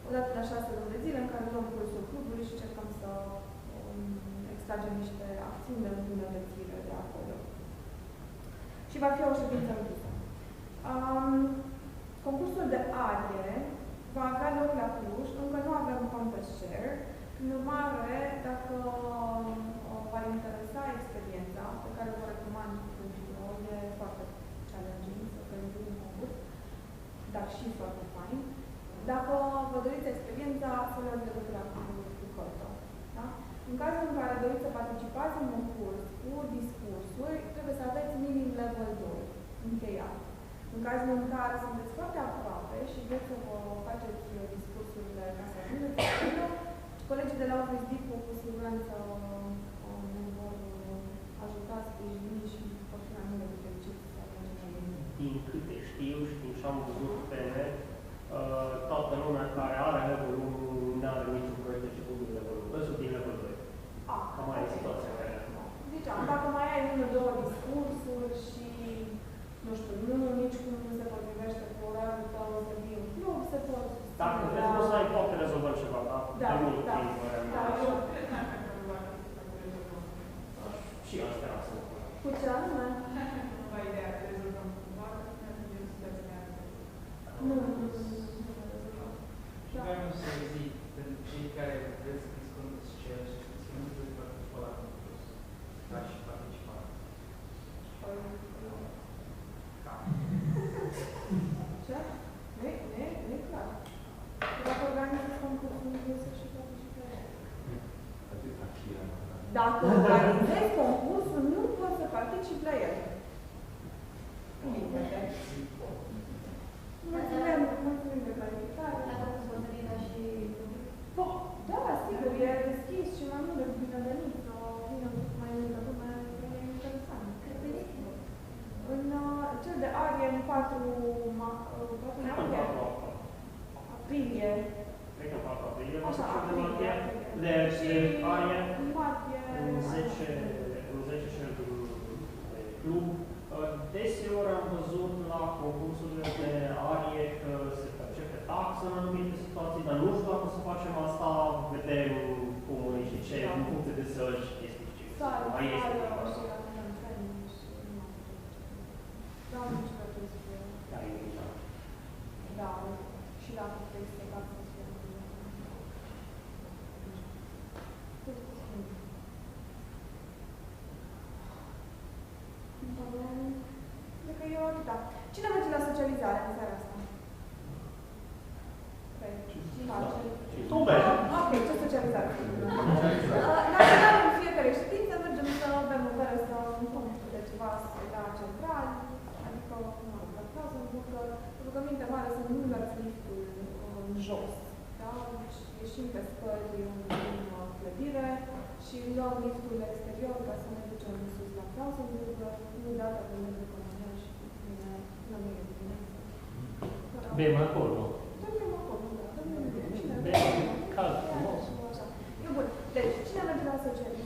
odată la 6 luni de zile, în care luăm pulsul clubului și încercăm să extragem niște acțiuni de îmbunătățire de acolo. Și va fi o ședință închisă. Concursul de arie va avea loc la Cluj, încă nu avem contest share. Prin urmare, dacă v-ar interesa experiența, pe care vă recomand pentru noi, e foarte challenging să organizăm un concurs, dar și foarte fain. Dacă vă doriți experiența, să luați legătura cu Hărtă. Da? În cazul în care doriți să participați în un curs cu discursuri, trebuie să aveți minim level 2 încheiat. În cazul în care sunteți foarte aproape și vreți să vă faceți discursurile ca să ajungeți acolo, colegii de la Office Depot cu siguranță ne vor ajuta, sprijini și vor fi mai mult de fericiți să ajungem. Din câte știu și din ce am văzut pe net, toată lumea care are level 1 nu are niciun proiect început din level 1, văzut din level 2. Cam mai e situația care e acum. Ziceam, dacă mai ai 1-2 discursuri și nu știu, nici cum nu se potrivește cu orarul tău să vii în club, se pot... Dacă vreți să ai, poate rezolvăm ceva, da? Da, de mult da. timp, Da, și asta era să mă cu ce anume? Cumva ideea că rezolvăm cumva, ne ajungem situația nu. Și vreau să zic, pentru cei care vreți să discutați ceea ce știți, nu trebuie să participa la concurs, ca și participare. Dacă organizezi concursul, nu poți să participi la el. Mulțumim de clarificare. Dacă cu sponsorină și... Da, sigur, e deschis și mai mult decât binevenit. Vină mai multă lume, e interesant. În cel de arie, în 4 aprilie. Cred că 4 aprilie. Așa, aprilie. Și arie. În martie. În 10 și în club. Deseori am văzut la concursurile de arie că se percepe taxă în anumite situații, dar nu știu dacă să facem asta, vedem cum și ce, în funcție de săli și chestii ce. Mai este și da, nu știu dacă este. Da, e interesant. Da, și dacă este taxă să fie. Cred că eu atâta. Cine merge la socializare în seara asta? Tu mergi. Ok, ce socializare? Național, în fiecare ședință mergem să bem o bere, să punct de ceva la central, adică, la clasă, rugăminte mare să nu dați liftul în jos. Da? Deci ieșim pe scări în clădire și luăm liftul exterior ca să ne ducem în sus la Klausenburg, nu data de merge cu mânea și vine la mine dimineața. Bem acolo. Dormim acolo, da. Bem, cald, frumos. E bun. Deci, cine merge la socializare?